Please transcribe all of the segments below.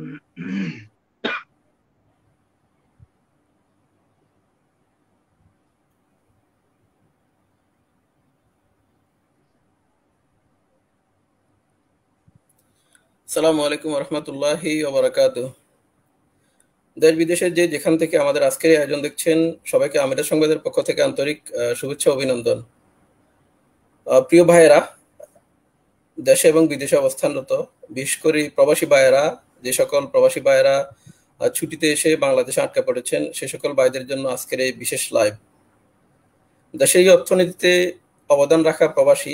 আসসালামু আলাইকুম রহমতুল্লাহি ওবারাকাতুহ। দেশ বিদেশের যে যেখান থেকে আমাদের আজকের এই আয়োজন দেখছেন, সবাইকে আমিরাত সংবাদের পক্ষ থেকে আন্তরিক শুভেচ্ছা অভিনন্দন। প্রিয় ভাইয়েরা, দেশে এবং বিদেশে অবস্থানরত বিশেষ করে প্রবাসী ভাইয়েরা, যে সকল প্রবাসী ভাইয়েরা ছুটিতে এসে বাংলাদেশে আটকা পড়েছেন, সে সকল ভাইদের জন্য আজকের এই বিশেষ লাইভ। দেশের এই অর্থনীতিতে অবদান রাখা প্রবাসী,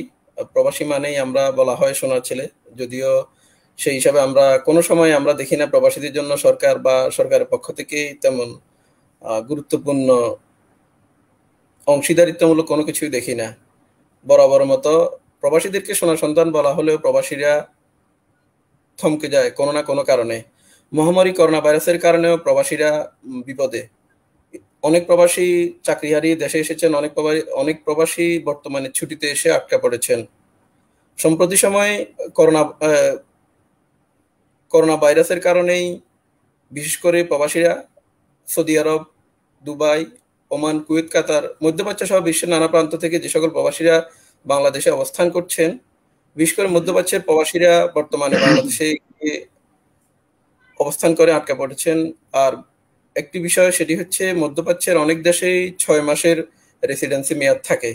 প্রবাসী মানেই আমরা বলা হয় সোনার ছেলে, যদিও সেই হিসাবে আমরা কোনো সময় আমরা দেখি না প্রবাসীদের জন্য সরকার বা সরকারের পক্ষ থেকে তেমন গুরুত্বপূর্ণ অংশীদারিত্বমূলক কোনো কিছুই দেখি না। বরাবর মতো প্রবাসীদেরকে সোনার সন্তান বলা হলেও প্রবাসীরা থমকে যায় কোনো না কোনো কারণে। মহামারী করোনা ভাইরাসের কারণেও প্রবাসীরা বিপদে। অনেক প্রবাসী চাকরি হারিয়ে দেশে এসেছেন, অনেক প্রবাসী বর্তমানে ছুটিতে এসে আটকা পড়েছেন। সম্প্রতি সময়ে করোনা ভাইরাসের কারণেই বিশেষ করে প্রবাসীরা সৌদি আরব, দুবাই, ওমান, কুয়েত, কাতার, মধ্যপ্রাচ্য সহ বিশ্বের নানা প্রান্ত থেকে যে সকল প্রবাসীরা বাংলাদেশে অবস্থান করছেন, বিশেষ করে মধ্যপ্রাচ্যের প্রবাসীরা বর্তমানে বাংলাদেশে অবস্থান করে আটকা পড়েছেন। আর একটি বিষয়, সেটি হচ্ছে মধ্যপ্রাচ্যের অনেক দেশেই 6 মাসের রেসিডেন্সি মেয়াদ থাকে,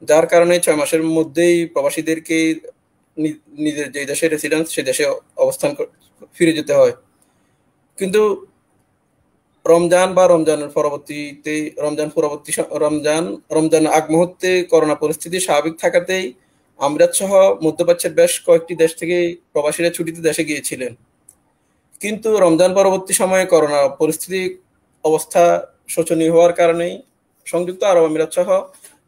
যার কারণে 6 মাসের মধ্যেই প্রবাসীদেরকে নিজের যে দেশে রেসিডেন্স সে দেশে অবস্থান ফিরে যেতে হয়। কিন্তু রমজান বা রমজান আগ মুহূর্তে করোনা পরিস্থিতি স্বাভাবিক থাকাতেই আমিরাত সহ মধ্যপ্রাচ্যের বেশ কয়েকটি দেশ থেকে প্রবাসীরা ছুটিতে দেশে গিয়েছিলেন। কিন্তু রমজান পরবর্তী সময়ে করোনা পরিস্থিতি অবস্থা শোচনীয় হওয়ার কারণেই সংযুক্ত আরব আমিরাত সহ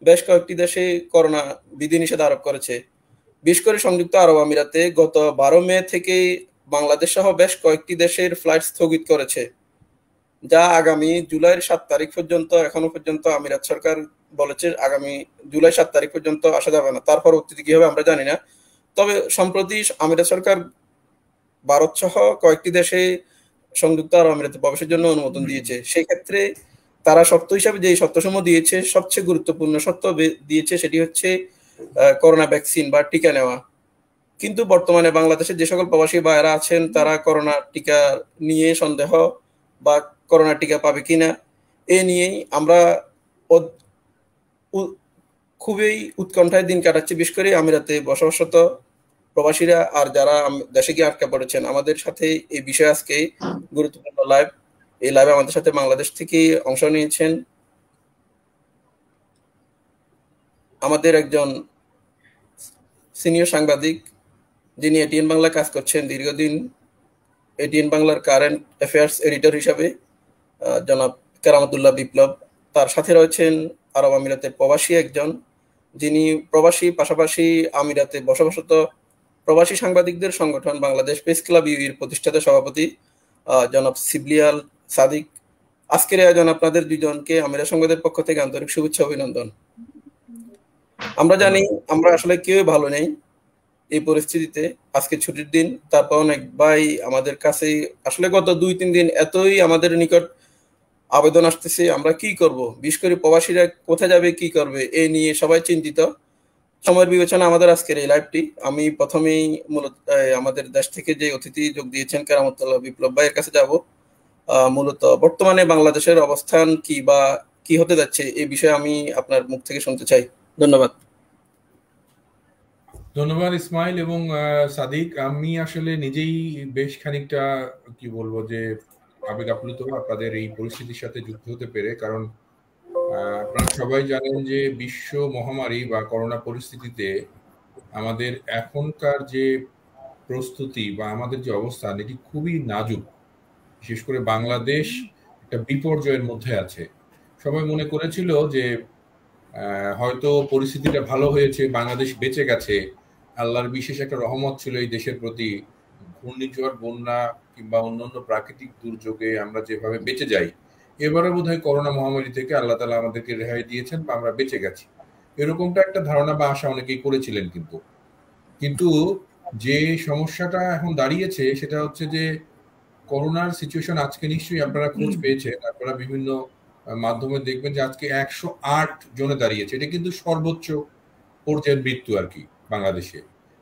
বেশ কয়েকটি দেশে করোনা বিধিনিষেধ আরোপ করেছে। বিশেষ করে সংযুক্ত আরব আমিরাতে গত 12 মে থেকে বাংলাদেশ সহ বেশ কয়েকটি দেশের ফ্লাইট স্থগিত করেছে, যা আগামী জুলাইয়ের 7 তারিখ পর্যন্ত। এখনো পর্যন্ত আমিরাত সরকার বলেছে আগামী জুলাই 7 তারিখ পর্যন্ত আসা যাবে না, তার পরবর্তীতে কি হবে আমরা জানি না। তবে সম্প্রতি আমিরাত সরকার ভারত সহ কয়েকটি দেশে সংযুক্ত আরব আমিরাতে প্রবেশের জন্য অনুমোদন দিয়েছে। সেই ক্ষেত্রে তারা শর্ত হিসাবে যে শর্তসমূহ দিয়েছে, সবচেয়ে গুরুত্বপূর্ণ শর্ত দিয়েছে, সেটি হচ্ছে করোনা ভ্যাকসিন বা টিকা নেওয়া। কিন্তু বর্তমানে বাংলাদেশের যে সকল প্রবাসী ভাইয়েরা আছেন, তারা করোনা টিকা নিয়ে সন্দেহ বা করোনা টিকা পাবে কিনা এ নিয়েই আমরা খুবই উৎকণ্ঠায় দিন কাটাচ্ছি, বিশেষ করে আমিরাতে বসবাসরত প্রবাসীরা আর যারা দেশে গিয়ে আটকা পড়েছেন। আমাদের সাথে এই বিষয়ে আজকে গুরুত্বপূর্ণ লাইভ, এই লাইভে আমাদের সাথে বাংলাদেশ থেকে অংশ নিয়েছেন আমাদের একজন সিনিয়র সাংবাদিক, যিনি এটিএন বাংলা কাজ করছেন দীর্ঘদিন, এটিএন বাংলার কারেন্ট অ্যাফেয়ার্স এডিটর হিসাবে, জনাব কেরামতুল্লাহ বিপ্লব। তার সাথে রয়েছেন আরব আমিরাতের প্রবাসী একজন, যিনি প্রবাসী পাশাপাশি আমিরাতে বসবাসরত প্রবাসী সাংবাদিকদের সংগঠন বাংলাদেশ প্রেস ক্লাব ইউইর প্রতিষ্ঠাতা সভাপতি, জনাব সিবলিয়াল সাদিক। আজকের আয়োজন আপনাদের দুজনকে আমিরাত সংবাদের পক্ষ থেকে আন্তরিক শুভেচ্ছা অভিনন্দন। আমরা জানি আমরা আসলে কেউ ভালো নেই এই পরিস্থিতিতে। আজকে ছুটির দিন, তারপর অনেক ভাই আমাদের কাছে আসলে গত 2-3 দিন এতই আমাদের নিকট আবেদন আসতেছে আমরা কি করব, বিশেষ করে প্রবাসীরা কোথায় যাবে, কি করবে, এই নিয়ে সবাই চিন্তিত। সময়ের বিবেচনা আমাদের আজকের এই লাইভটি। আমি প্রথমেই মূলত আমাদের দেশ থেকে যে অতিথি যোগ দিয়েছেন কেরামতুল্লাহ বিপ্লব ভাইয়ের কাছে যাব। মূলত বর্তমানে বাংলাদেশের অবস্থান কি বা কি হতে যাচ্ছে এই বিষয়ে আমি আপনার মুখ থেকে শুনতে চাই। ধন্যবাদ। ধন্যবাদ ইসমাইল এবং সাদিক। আমি আসলে নিজেই বেশ খানিকটা কি বলবো যে আবেগ আপ্লুত আপনাদের এই পরিস্থিতির সাথে যুক্ত হতে পেরে, কারণ আপনারা সবাই জানেন যে বিশ্ব মহামারী বা করোনা পরিস্থিতিতে আমাদের এখনকার যে প্রস্তুতি বা আমাদের যে অবস্থান এটি খুবই নাজুক। বিশেষ করে বাংলাদেশ একটা বিপর্যয়ের মধ্যে আছে। সবাই মনে করেছিল যে হয়তো পরিস্থিতিটা ভালো হয়েছে, বাংলাদেশ বেঁচে গেছে, আল্লাহর বিশেষ একটা রহমত ছিল এই দেশের প্রতি। ঘূর্ণিঝড়, বন্যা কিংবা অন্যান্য প্রাকৃতিক দুর্যোগে আমরা যেভাবে বেঁচে যাই, এবারে বোধহয় করোনা মহামারী থেকে আল্লাহ তাআলা আমাদেরকে রেহাই দিয়েছেন বা আমরা বেঁচে গেছি, এরকমটা একটা ধারণা বা আশা অনেকেই করেছিলেন। কিন্তু যে সমস্যাটা এখন দাঁড়িয়েছে সেটা হচ্ছে যে করোনার সিচুয়েশন আজকে নিশ্চয়ই আপনারা খোঁজ পেয়েছেন, আপনারা বিভিন্ন মাধ্যমে দেখবেন যে আজকে 108 জনে দাঁড়িয়েছে। এটা কিন্তু সর্বোচ্চ পর্যায়ের মৃত্যু আর কি বাংলাদেশে।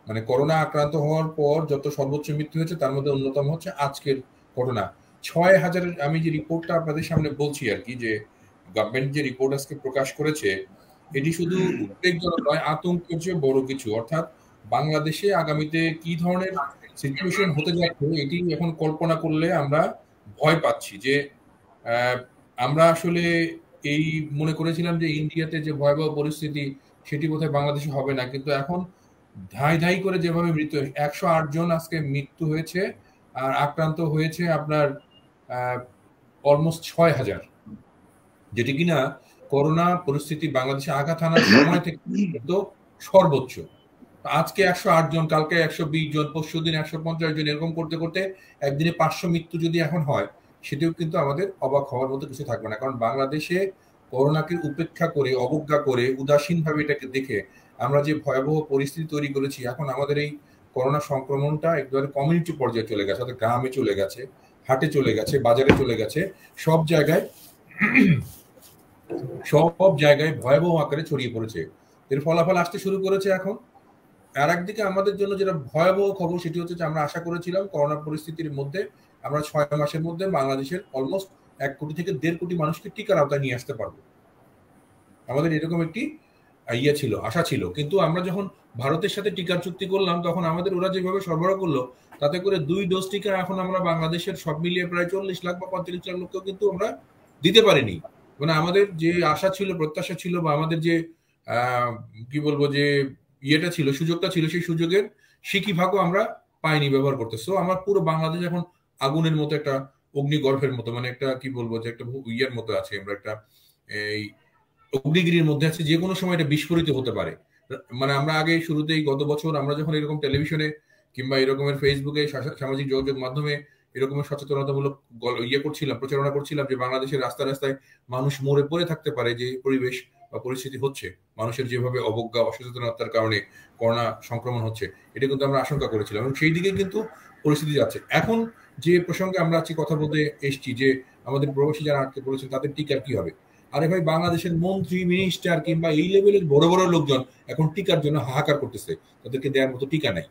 মানে করোনা আক্রান্ত হওয়ার পর যত সর্বোচ্চ মৃত্যু হয়েছে তার মধ্যে অন্যতম হচ্ছে আজকের ঘটনা। 6,000 আমি যে রিপোর্টটা আপনাদের সামনে বলছি আর কি, যে গভর্নমেন্ট যে রিপোর্ট আজকে প্রকাশ করেছে, এটি শুধু উদ্বেগজনক নয়, আতঙ্কের চেয়ে বড় কিছু। অর্থাৎ বাংলাদেশে আগামীতে কি ধরনের সিচুয়েশন হতে যাচ্ছে এটি এখন কল্পনা করলে আমরা ভয় পাচ্ছি। যে আমরা আসলে এই মনে করেছিলাম যে ইন্ডিয়াতে যে ভয়াবহ পরিস্থিতি সেটি বোধহয় বাংলাদেশে হবে না, কিন্তু এখন ধাই ধাই করে যেভাবে মৃত্যু 108 জন আজকে মৃত্যু হয়েছে, আর আক্রান্ত হয়েছে আপনার অলমোস্ট 6,000, যেটি কিনা করোনা পরিস্থিতি বাংলাদেশে আঘাত আনার সময় থেকে সর্বোচ্চ। আজকে 108 জন, কালকে 120 জন, পরশু দিন 150 জন, এরকম করতে করতে একদিনে 500 মৃত্যু যদি এখন হয়, সেটিও কিন্তু আমাদের অবাক হওয়ার মতো কিছু থাকবে না। কারণ বাংলাদেশে করোনাকে উপেক্ষা করে, অবজ্ঞা করে, উদাসীনভাবে এটাকে দেখে আমরা যে ভয়াবহ পরিস্থিতি তৈরি করেছি, এখন আমাদের এই করোনা সংক্রমণটা একবারে কমিউনিটি পর্যায়ে চলে গেছে, অর্থাৎ গ্রামে চলে গেছে, হাটে চলে গেছে, বাজারে চলে গেছে, সব জায়গায় ভয়াবহ আকারে ছড়িয়ে পড়েছে। এর ফলাফল আসতে শুরু করেছে এখন। আর একদিকে আমাদের জন্য যেটা ভয়াবহ খবর সেটি হচ্ছে যে আমরা আশা করেছিলাম করোনা পরিস্থিতির মধ্যে আমরা 6 মাসের মধ্যে বাংলাদেশের অলমোস্ট 1 কোটি থেকে 1.5 কোটি মানুষকে টিকার আওতায় নিয়ে আসতে পারবো। আমাদের এরকম একটি ছিল, আশা ছিল। কিন্তু আমরা যখন ভারতের সাথে টিকার চুক্তি করলাম, তখন আমাদের ওরা যেভাবে সরবরাহ করলো, তাতে করে 2 ডোজ টিকা এখন আমরা বাংলাদেশের সব মিলিয়ে প্রায় 40 লাখ বা 45 লাখ লোককেও কিন্তু আমরা দিতে পারিনি। মানে আমাদের যে আশা ছিল, প্রত্যাশা ছিল, বা আমাদের যে কি বলবো যে ইয়েটা ছিল, সুযোগটা ছিল, সেই সুযোগের সিকিভাগও আমরা পাইনি ব্যবহার করতে। সো আমার পুরো বাংলাদেশ এখন আগুনের মতো, একটা অগ্নিগর্ভের মতো, মানে একটা কি বলবো যে একটা ইয়ের মতো আছে, আমরা একটা এই অগ্নিগিরির মধ্যে আছে, যে কোনো সময় এটা বিস্ফোরিত হতে পারে। মানে আমরা আগে শুরুতেই গত বছর আমরা যখন এরকম টেলিভিশনে কিংবা এরকমের ফেসবুকে, সামাজিক যোগাযোগ মাধ্যমে এরকমের সচেতনতামূলক করছিলাম, প্রচারণা করছিলাম যে বাংলাদেশের রাস্তায় রাস্তায় মানুষ মরে পড়ে থাকতে পারে, যে পরিবেশ বা পরিস্থিতি হচ্ছে, মানুষের যেভাবে অবজ্ঞা, অসচেতনতার কারণে করোনা সংক্রমণ হচ্ছে, এটা কিন্তু আমরা আশঙ্কা করেছিলাম, এবং সেই দিকে কিন্তু পরিস্থিতি যাচ্ছে। এখন যে প্রসঙ্গে আমরা আজকে কথা বলতে এসছি, যে আমাদের প্রবাসী যারা আটকে পড়েছেন তাদের টিকার কি হবে। আরে ভাই, বাংলাদেশের মন্ত্রী, মিনিস্টার কিংবা এই লেভেলের বড় বড় লোকজন এখন টিকার জন্য হাহাকার করতেছে, তাদেরকে দেওয়ার মতো টিকা নাই।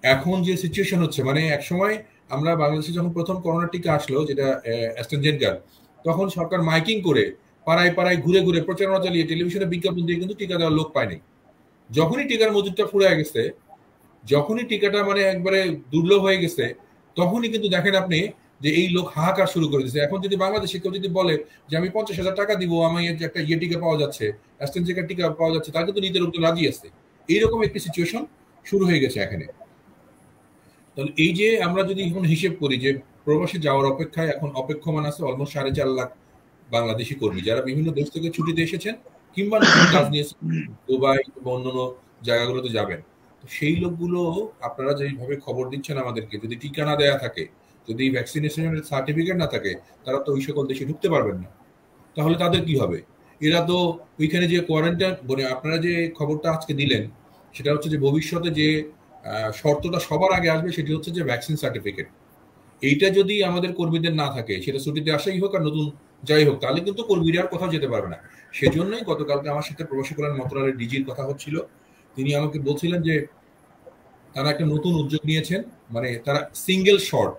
এখন যে সিচুয়েশন হচ্ছে, মানে এক সময় আমরা বাংলাদেশে যখন প্রথম করোনা টিকা আসলো, যেটা অ্যাস্ট্রাজেনেকা, তখন সরকার মাইকিং করে পাড়ায় পাড়ায় ঘুরে ঘুরে প্রচারণা চালিয়ে টেলিভিশনে বিজ্ঞাপন দিয়ে কিন্তু টিকা দেওয়ার লোক পায়নি। যখনই টিকার মজুদটা ফুরিয়ে গেছে, যখনই টিকাটা মানে একবারে দুর্লভ হয়ে গেছে, তখনই কিন্তু দেখেন আপনি যে এই লোক হাহাকার শুরু করে দিচ্ছে। এখন যদি বাংলাদেশে কেউ যদি বলে যে আমি 50,000 টাকা দিব, আমার একটা টিকা পাওয়া যাচ্ছে, অ্যাস্ট্রাজেনেকা টিকা পাওয়া যাচ্ছে, তার কিন্তু নিতে লোকজন রাজি আছে। এইরকম একটি সিচুয়েশন শুরু হয়ে গেছে এখানে। তাহলে এই যে আমরা যদি এখন হিসেব করি যে প্রবাসী যাওয়ার অপেক্ষায় এখন অপেক্ষমান আছে অলমোস্ট 4.5 লাখ বাংলাদেশি কর্মী, যারা বিভিন্ন দেশ থেকে ছুটিতে এসেছেন কিংবা নতুন কাজ নিয়ে দুবাই বা অন্যান্য জায়গাগুলোতে যাবেন। তো সেই লোকগুলো আপনারা যেভাবে খবর দিচ্ছেন আমাদেরকে, যদি টিকা না দেয়া থাকে, যদি ভ্যাকসিনেশনের সার্টিফিকেট না থাকে, তারা তো ওই সকল দেশে ঢুকতে পারবেন না। তাহলে তাদের কি হবে? এরা তো ওইখানে যে কোয়ারেন্টাইন, মানে আপনারা যে খবরটা আজকে দিলেন, সেটা হচ্ছে যে ভবিষ্যতে যে শর্তটা সবার আগে আসবে সেটি হচ্ছে যে ভ্যাকসিন সার্টিফিকেট। এইটা যদি আমাদের কর্মীদের না থাকে, সেটা ছুটিতে আসাই হোক আর নতুন যাই হোক, তাহলে কিন্তু কর্মীরা আর কোথাও যেতে পারবে না। সেজন্যই গতকালকে আমার সাথে প্রবাসী কল্যাণ মন্ত্রণালয়ের ডিজির কথা হচ্ছিল। তিনি আমাকে বলছিলেন যে তারা একটা নতুন উদ্যোগ নিয়েছেন, মানে তারা সিঙ্গেল শট,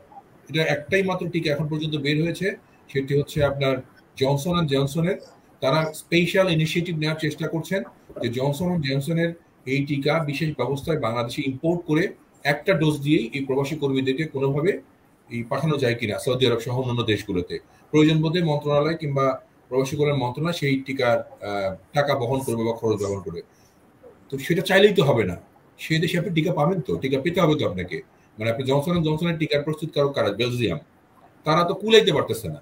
এটা একটাই মাত্র টিকা এখন পর্যন্ত বের হয়েছে, সেটি হচ্ছে আপনার জনসন অ্যান্ড জনসনের। তারা স্পেশাল ইনিশিয়েটিভ নেওয়ার চেষ্টা করছেন যে জনসন অ্যান্ড জনসনের এই টিকা বিশেষ ব্যবস্থায় বাংলাদেশে ইম্পোর্ট করে একটা ডোজ দিয়েই এই প্রবাসী কর্মীদেরকে কোনোভাবে এই পাঠানো যায় কিনা সৌদি আরব সহ অন্যান্য দেশগুলোতে। প্রয়োজন বোধে মন্ত্রণালয় কিংবা প্রবাসী কল্যাণ মন্ত্রণালয় সেই টিকার টাকা বহন করবে বা খরচ বহন করবে। তো সেটা চাইলেই তো হবে না, সেই দেশে আপনি টিকা পাবেন, তো টিকা পেতে হবে তো আপনাকে। মানে আপনি জনসনের টিকার প্রস্তুতকারক কারা, বেলজিয়াম, তারা তো কুলাইতে পারতেছে না।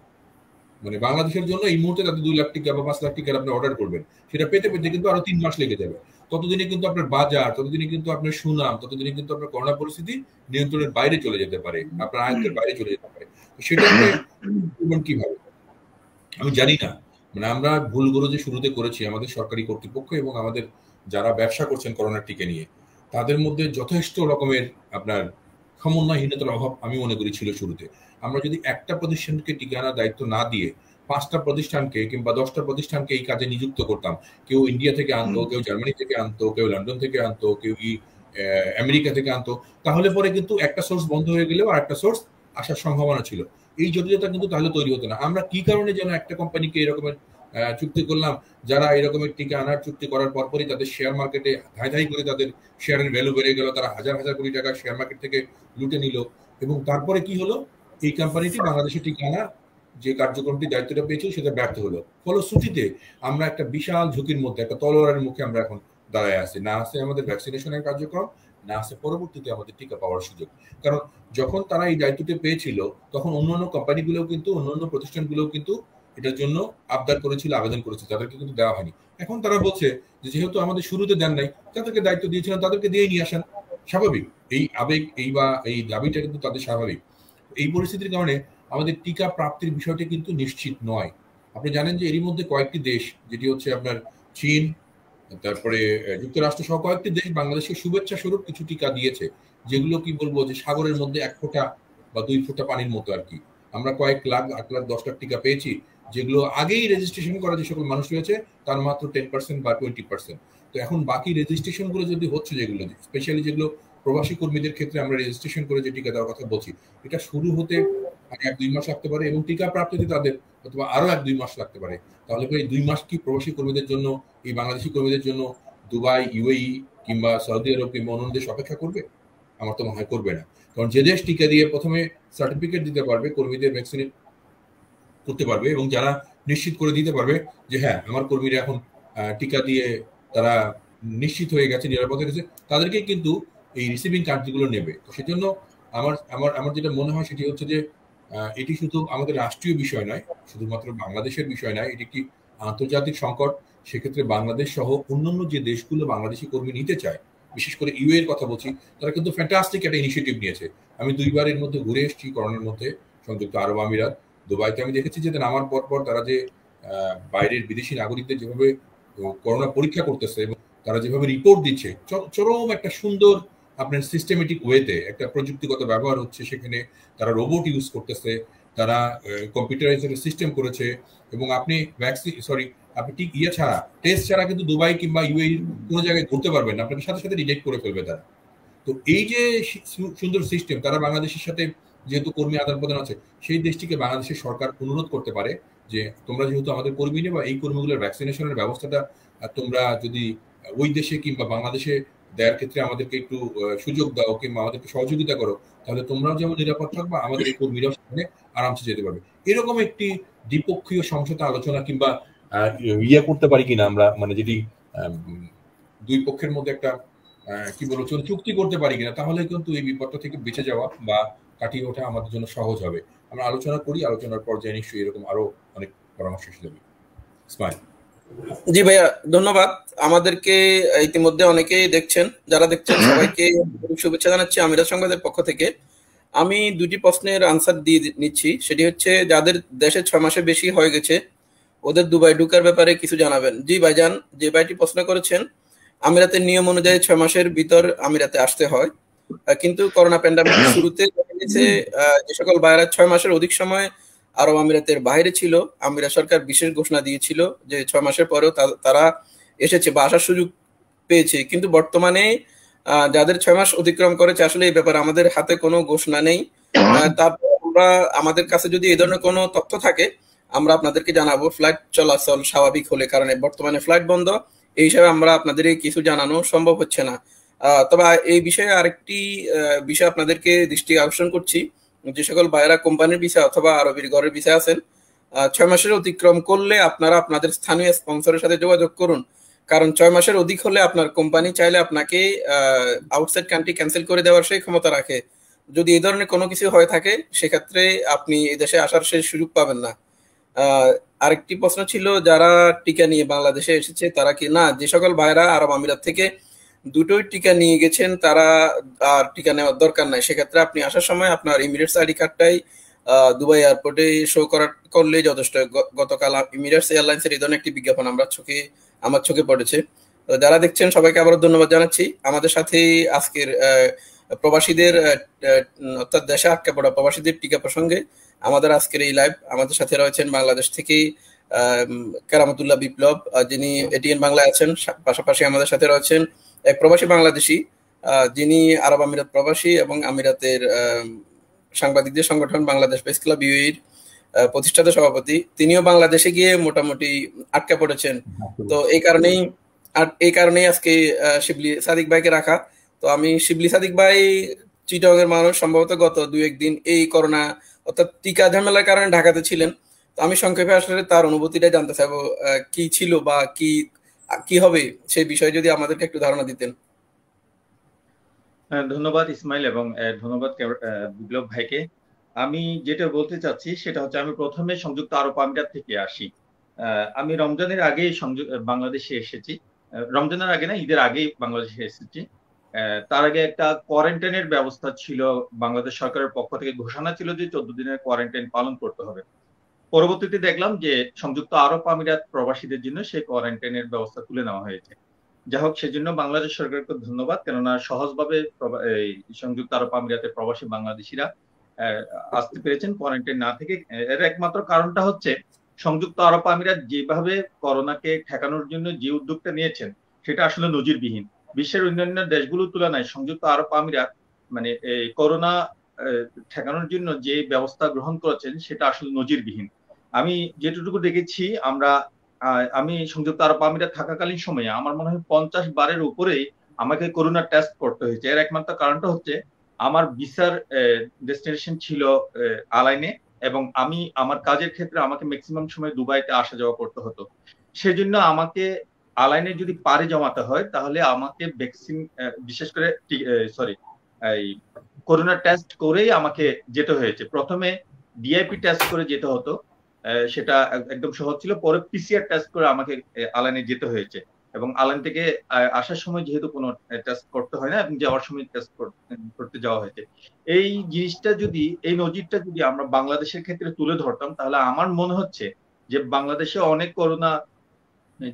মানে বাংলাদেশের জন্য এই মুহূর্তে তাদের 2 লাখ টিকা বা 5 লাখ টিকার আপনি অর্ডার করবেন, সেটা পেতে পেতে কিন্তু আরো 3 মাস লেগে যাবে। ততদিনে কিন্তু আপনার বাজার, ততদিনে কিন্তু আপনার সুনাম, ততদিনে কিন্তু আপনার করোনা পরিস্থিতি নিয়ন্ত্রণের বাইরে চলে যেতে পারে, আপনার আয়ত্তের বাইরে চলে যেতে পারে। সেটা আপনি কিভাবে, আমি জানি না। মানে আমরা ভুলগুলো যে শুরুতে করেছি আমাদের সরকারি কর্তৃপক্ষ এবং আমাদের যারা ব্যবসা করছেন করোনার টিকা নিয়ে, তাদের মধ্যে যথেষ্ট রকমের আপনার সমন্বয়হীনতার অভাব আমি মনে করি ছিল শুরুতে। আমরা যদি একটা প্রতিষ্ঠানকে টিকে আনার দায়িত্ব না দিয়ে 5টা প্রতিষ্ঠানকে কিংবা 10টা প্রতিষ্ঠানকে এই কাজে নিযুক্ত করতাম, কেউ ইন্ডিয়া থেকে আনতো, কেউ জার্মানি থেকে আনতো, কেউ লন্ডন থেকে আনতো, কেউ আমেরিকা থেকে আনতো, তাহলে পরে কিন্তু একটা সোর্স বন্ধ হয়ে গেলেও আর একটা সোর্স আসার সম্ভাবনা ছিল। এই জটিলতা কিন্তু তাহলে তৈরি হতো না। আমরা কি কারণে যেন একটা কোম্পানিকে এরকমের চুক্তি করলাম, যারা এরকমের টিকা আনার চুক্তি করার পরপরই তাদের শেয়ার মার্কেটে ধাই ধাই করে তাদের শেয়ারের ভ্যালু বেড়ে গেল, তারা হাজার হাজার কোটি টাকা শেয়ার মার্কেট থেকে লুটে নিল, এবং তারপরে কি হলো, এই কোম্পানিটি বাংলাদেশে টিকা আনা যে কার্যক্রমটি দায়িত্বটা পেয়েছিল সেটা ব্যর্থ হলো। ফলশ্রুতিতে আমরা একটা বিশাল ঝুঁকির মধ্যে, একটা তলোয়ারের মুখে আমরা এখন দাঁড়ায় আছি। না আছে আমাদের ভ্যাকসিনেশনের কার্যক্রম, না আছে পরবর্তীতে আমাদের টিকা পাওয়ার সুযোগ। কারণ যখন তারা এই দায়িত্বটি পেয়েছিল তখন অন্যান্য কোম্পানিগুলোও কিন্তু, অন্যান্য প্রতিষ্ঠানগুলোও কিন্তু এটার জন্য আবদার করেছিল, আবেদন করেছিল, তাদেরকে কিন্তু দেওয়া হয়নি। এখন তারা বলছে যে যেহেতু আমাদের শুরুতে দেন নাই, তাদেরকে দায়িত্ব দিয়েছিলেন, তাদেরকে দিয়ে নিয়ে আসেন। স্বাভাবিক এই আবেগ, এই দাবিটা কিন্তু তাদের স্বাভাবিক। এই পরিস্থিতির কারণে আমাদের টিকা প্রাপ্তির বিষয়টি কিন্তু নিশ্চিত নয়। আপনি জানেন যে এরই মধ্যে কয়েকটি দেশ, যেটি হচ্ছে আপনার চীন, তারপরে যুক্তরাষ্ট্র সহ কয়েকটি দেশ বাংলাদেশকে শুভেচ্ছা স্বরূপ কিছু টিকা দিয়েছে, যেগুলো কি বলবো যে সাগরের মধ্যে 1 ফোঁটা বা 2 ফোঁটা পানির মতো আর কি। আমরা কয়েক লাখ, 8 লাখ, 10 লাখ টিকা পেয়েছি, যেগুলো আগেই রেজিস্ট্রেশন করা যে সকল মানুষ রয়েছে তার মাত্র 10% বা 20%। তো এখন বাকি রেজিস্ট্রেশন গুলো যদি হচ্ছে, যেগুলো স্পেশালি যেগুলো প্রবাসী কর্মীদের ক্ষেত্রে আমরা রেজিস্ট্রেশন করে যে টিকা দেওয়ার কথা বলছি, এটা শুরু হতে 1-2 মাস লাগতে পারে, এবং টিকা প্রাপ্তিতে তাদের অথবা আরো 1-2 মাস লাগতে পারে। তাহলে এই 2 মাস কি প্রবাসী কর্মীদের জন্য, এই বাংলাদেশি কর্মীদের জন্য দুবাই, ইউএই কিংবা সৌদি আরব কিংবা অন্য দেশ অপেক্ষা করবে? আমার তো মনে হয় করবে না। কারণ যে দেশ টিকা দিয়ে প্রথমে সার্টিফিকেট দিতে পারবে, কর্মীদের ভ্যাকসিনেট করতে পারবে, এবং যারা নিশ্চিত করে দিতে পারবে যে হ্যাঁ আমার কর্মীরা এখন টিকা দিয়ে তারা নিশ্চিত হয়ে গেছে, নিরাপদ হয়ে গেছে, তাদেরকেই কিন্তু এই রিসিভিং কান্ট্রিগুলো নেবে। তো সেজন্য আমার আমার আমার যেটা মনে হয় সেটি হচ্ছে যে এটি শুধু আমাদের রাষ্ট্রীয় বিষয় নয়, শুধুমাত্র বাংলাদেশের বিষয় নয়, এটি একটি আন্তর্জাতিক সংকট। সেক্ষেত্রে বাংলাদেশ সহ অন্যান্য যে দেশগুলো বাংলাদেশি কর্মী নিতে চায়, বিশেষ করে ইউএ এর কথা বলছি, তারা কিন্তু ফ্যান্টাস্টিক একটা ইনিশিয়েটিভ নিয়েছে। আমি 2বার এর মধ্যে ঘুরে এসেছি করোনার মধ্যে সংযুক্ত আরব আমিরাত, দুবাইতে। আমি দেখেছি যে নামার পর তারা যে বাইরের বিদেশি নাগরিকদের যেভাবে করোনা পরীক্ষা করতেছে এবং তারা যেভাবে রিপোর্ট দিচ্ছে, চরম একটা সুন্দর আপনার সিস্টেমেটিক ওয়েতে একটা প্রযুক্তিগত ব্যবহার হচ্ছে সেখানে। তারা রোবট ইউজ করতেছে, তারা কম্পিউটারাইজড সিস্টেম করেছে, এবং আপনি আপনি ঠিক ছাড়া, টেস্ট ছাড়া কিন্তু দুবাই কিংবা ইউএই কোনো জায়গায় ঘুরতে পারবেন না, আপনাকে সাথে সাথে ডিটেক্ট করে ফেলবে তারা। তো এই যে সুন্দর সিস্টেম, তারা বাংলাদেশের সাথে যেহেতু কর্মী আদান প্রদান আছে, সেই দেশটিকে বাংলাদেশের সরকার অনুরোধ করতে পারে যে তোমরা যেহেতু আমাদের কর্মী নেবা, এই কর্মীগুলোর ভ্যাকসিনেশনের ব্যবস্থাটা তোমরা যদি ওই দেশে কিংবা বাংলাদেশে দেওয়ার ক্ষেত্রে আমাদেরকে একটু সুযোগ দাও কিংবা আমাদেরকে সহযোগিতা করো, তাহলে তোমরাও যেমন নিরাপদ থাকবা, আমাদের এই কর্মীরাও সেখানে আরামসে যেতে পারবে। এরকম একটি দ্বিপক্ষীয় সমঝোতা আলোচনা কিংবা করতে পারি কিনা আমরা, মানে যেটি দুই পক্ষের মধ্যে একটা কি বলবো চুক্তি করতে পারি কিনা, তাহলে কিন্তু এই বিপদটা থেকে বেঁচে যাওয়া বা কাটিয়ে ওঠা আমাদের জন্য সহজ হবে। আমরা আলোচনা করি, আলোচনার পর্যায়ে নিশ্চয়ই এরকম আরো অনেক পরামর্শ এসে যাবে। ইসমাইল। জি ভাইয়া, ধন্যবাদ। আমাদেরকে ইতিমধ্যে অনেকেই দেখছেন, যারা দেখছেন সবাইকে শুভেচ্ছা জানাচ্ছি আমিরাত সংবাদের পক্ষ থেকে। আমি 2টি প্রশ্নের আনসার দিয়ে নিচ্ছি। সেটি হচ্ছে, যাদের দেশে 6 মাসের বেশি হয়ে গেছে ওদের দুবাই ঢুকার ব্যাপারে কিছু জানাবেন। জি ভাইজান, যে ভাইটি প্রশ্ন করেছেন, আমিরাতের নিয়ম অনুযায়ী 6 মাসের ভিতর আমিরাতে আসতে হয়, কিন্তু করোনা প্যান্ডামিক শুরুতে যে সকল ভাইরা 6 মাসের অধিক সময় আরব আমিরাতের বাইরে ছিল, আমিরাত সরকার বিশেষ ঘোষণা দিয়েছিল যে 6 মাসের পরেও তারা এসেছে বা আসার সুযোগ পেয়েছে। কিন্তু বর্তমানে যাদের 6 মাস অতিক্রম করেছে, আসলে এই ব্যাপারে আমাদের হাতে কোনো ঘোষণা নেই। তারপর আমরা, আমাদের কাছে যদি এই ধরনের কোনো তথ্য থাকে আমরা আপনাদেরকে জানাবো, ফ্লাইট চলাচল স্বাভাবিক হলে। কারণ বর্তমানে ফ্লাইট বন্ধ, এই হিসাবে আমরা আপনাদের কিছু জানানো সম্ভব হচ্ছে না। তবে এই বিষয়ে আরেকটি বিষয় আপনাদেরকে দৃষ্টি আকর্ষণ করছি। যে সকল ভাইয়েরা কোম্পানির ভিসা অথবা আরবির ঘরের ভিসা আছেন, 6 মাসের অতিক্রম করলে আপনারা আপনাদের স্থানীয় স্পন্সরের সাথে যোগাযোগ করুন। কারণ 6 মাসের অধিক হলে আপনার কোম্পানি চাইলে আপনাকে আউটসাইড কান্ট্রি ক্যান্সেল করে দেওয়ার সেই ক্ষমতা রাখে। যদি এই ধরনের কোনো কিছু হয়ে থাকে, সেক্ষেত্রে আপনি এই দেশে আসার সেই সুযোগ পাবেন না। আরেকটি প্রশ্ন ছিল, যারা টিকা নিয়ে বাংলাদেশে এসেছে তারা কি না, যে সকল ভাইরা আরব আমিরাত থেকে দুটোই টিকা নিয়ে গেছেন তারা আর টিকা নেওয়ার দরকার নাই। সেক্ষেত্রে আপনি আসার সময় আপনার ইমিরেটস আইডি কার্ডটাই দুবাই এয়ারপোর্টে শো করলেই যথেষ্ট। গতকাল ইমিরেটস এয়ারলাইন্সের এই ধরনের একটি বিজ্ঞাপন আমার চোখে পড়েছে। যারা দেখছেন সবাইকে আবারও ধন্যবাদ জানাচ্ছি। আমাদের সাথে আজকের প্রবাসীদের অর্থাৎ দেশে আটকে পড়া প্রবাসীদের টিকা প্রসঙ্গে আমাদের আজকের এই লাইভ। আমাদের সাথে রয়েছেন বাংলাদেশ থেকে কেরামতুল্লাহ বিপ্লব, যিনি এটিএন বাংলায় আছেন। পাশাপাশি আমাদের সাথে রয়েছেন এক প্রবাসী বাংলাদেশি, যিনি আরব আমিরাত প্রবাসী এবং আমিরাতের সাংবাদিকদের সংগঠন বাংলাদেশ প্রেস ক্লাব ইউএইর প্রতিষ্ঠাতা সভাপতি। তিনিও বাংলাদেশে গিয়ে মোটামুটি আটকে পড়েছেন। তো এই কারণেই আজকে শিবলি সাদিক ভাইকে রাখা। তো আমি শিবলি সাদিক ভাই চিটং এর মানুষ, সম্ভবত গত 2-1 দিন এই করোনা অর্থাৎ টিকা ঝামেলার কারণে ঢাকাতে ছিলেন। তো আমি সংক্ষেপে আসলে তার অনুভূতিটা জানতে চাইবো, কি ছিল বা কি হবে সেই বিষয়ে যদি আমাদেরকে একটু ধারণা দিতেন। ধন্যবাদ ইসমাইল এবং ধন্যবাদ বিপ্লব ভাইকে। আমি যেটা বলতে চাচ্ছি সেটা হচ্ছে, আমি প্রথমে সংযুক্ত আরব আমিরাত থেকে আসি। আমি রমজানের আগে বাংলাদেশে এসেছি। রমজানের আগে না, ঈদের আগেই বাংলাদেশে এসেছি। তার আগে একটা কোয়ারেন্টাইনের ব্যবস্থা ছিল, বাংলাদেশ সরকারের পক্ষ থেকে ঘোষণা ছিল যে 14 দিনের কোয়ারেন্টাইন পালন করতে হবে। পরবর্তীতে দেখলাম যে সংযুক্ত আরব আমিরাত প্রবাসীদের জন্য সেই কোয়ারেন্টাইনের ব্যবস্থা তুলে নেওয়া হয়েছে। যাই হোক, সেজন্য বাংলাদেশ সরকারকে ধন্যবাদ, কেননা সহজভাবে সংযুক্ত আরব আমিরাতের প্রবাসী বাংলাদেশিরা আসতে পেরেছেন কোয়ারেন্টাইন না থেকে। এর একমাত্র কারণটা হচ্ছে সংযুক্ত আরব আমিরাত যেভাবে করোনাকে ঠেকানোর জন্য যে উদ্যোগটা নিয়েছেন সেটা আসলে নজিরবিহীন। বিশ্বের অন্যান্য দেশগুলোর তুলনায় সংযুক্ত আরব আমিরাত মানে এই করোনা ঠেকানোর জন্য যে ব্যবস্থা গ্রহণ করেছেন সেটা আসলে নজিরবিহীন। আমি যেটুকু দেখেছি, আমি সংযুক্ত আরব আমিরাত থাকাকালীন সময়ে আমার মনে হয় 50 বারের উপরে আমাকে করোনা টেস্ট করতে হয়েছে। এর একমাত্র কারণটা হচ্ছে আমার ভিসার ডেস্টিনেশন ছিল আলাইনে, এবং আমি আমার কাজের ক্ষেত্রে আমাকে ম্যাক্সিমাম সময় দুবাইতে আসা যাওয়া করতে হতো। সেজন্য আমাকে আলাইনে যদি পাড়ি জমাতে হয় তাহলে আমাকে ভ্যাকসিন, বিশেষ করে এই করোনা টেস্ট করেই আমাকে যেতে হয়েছে। প্রথমে ডিআইপি টেস্ট করে যেতে হতো, সেটা একদম সহজ ছিল। পরে পিসিআর টেস্ট করে আমাকে আলাইনে যেতে হয়েছে, এবং আলাইন থেকে আসার সময় যেহেতু কোনো টেস্ট করতে হয় না এবং যাওয়ার সময় টেস্ট করতে যাওয়া হয়েছে। এই জিনিসটা যদি, এই নজিরটা যদি আমরা বাংলাদেশের ক্ষেত্রে তুলে ধরতাম তাহলে আমার মনে হচ্ছে যে বাংলাদেশে অনেক করোনা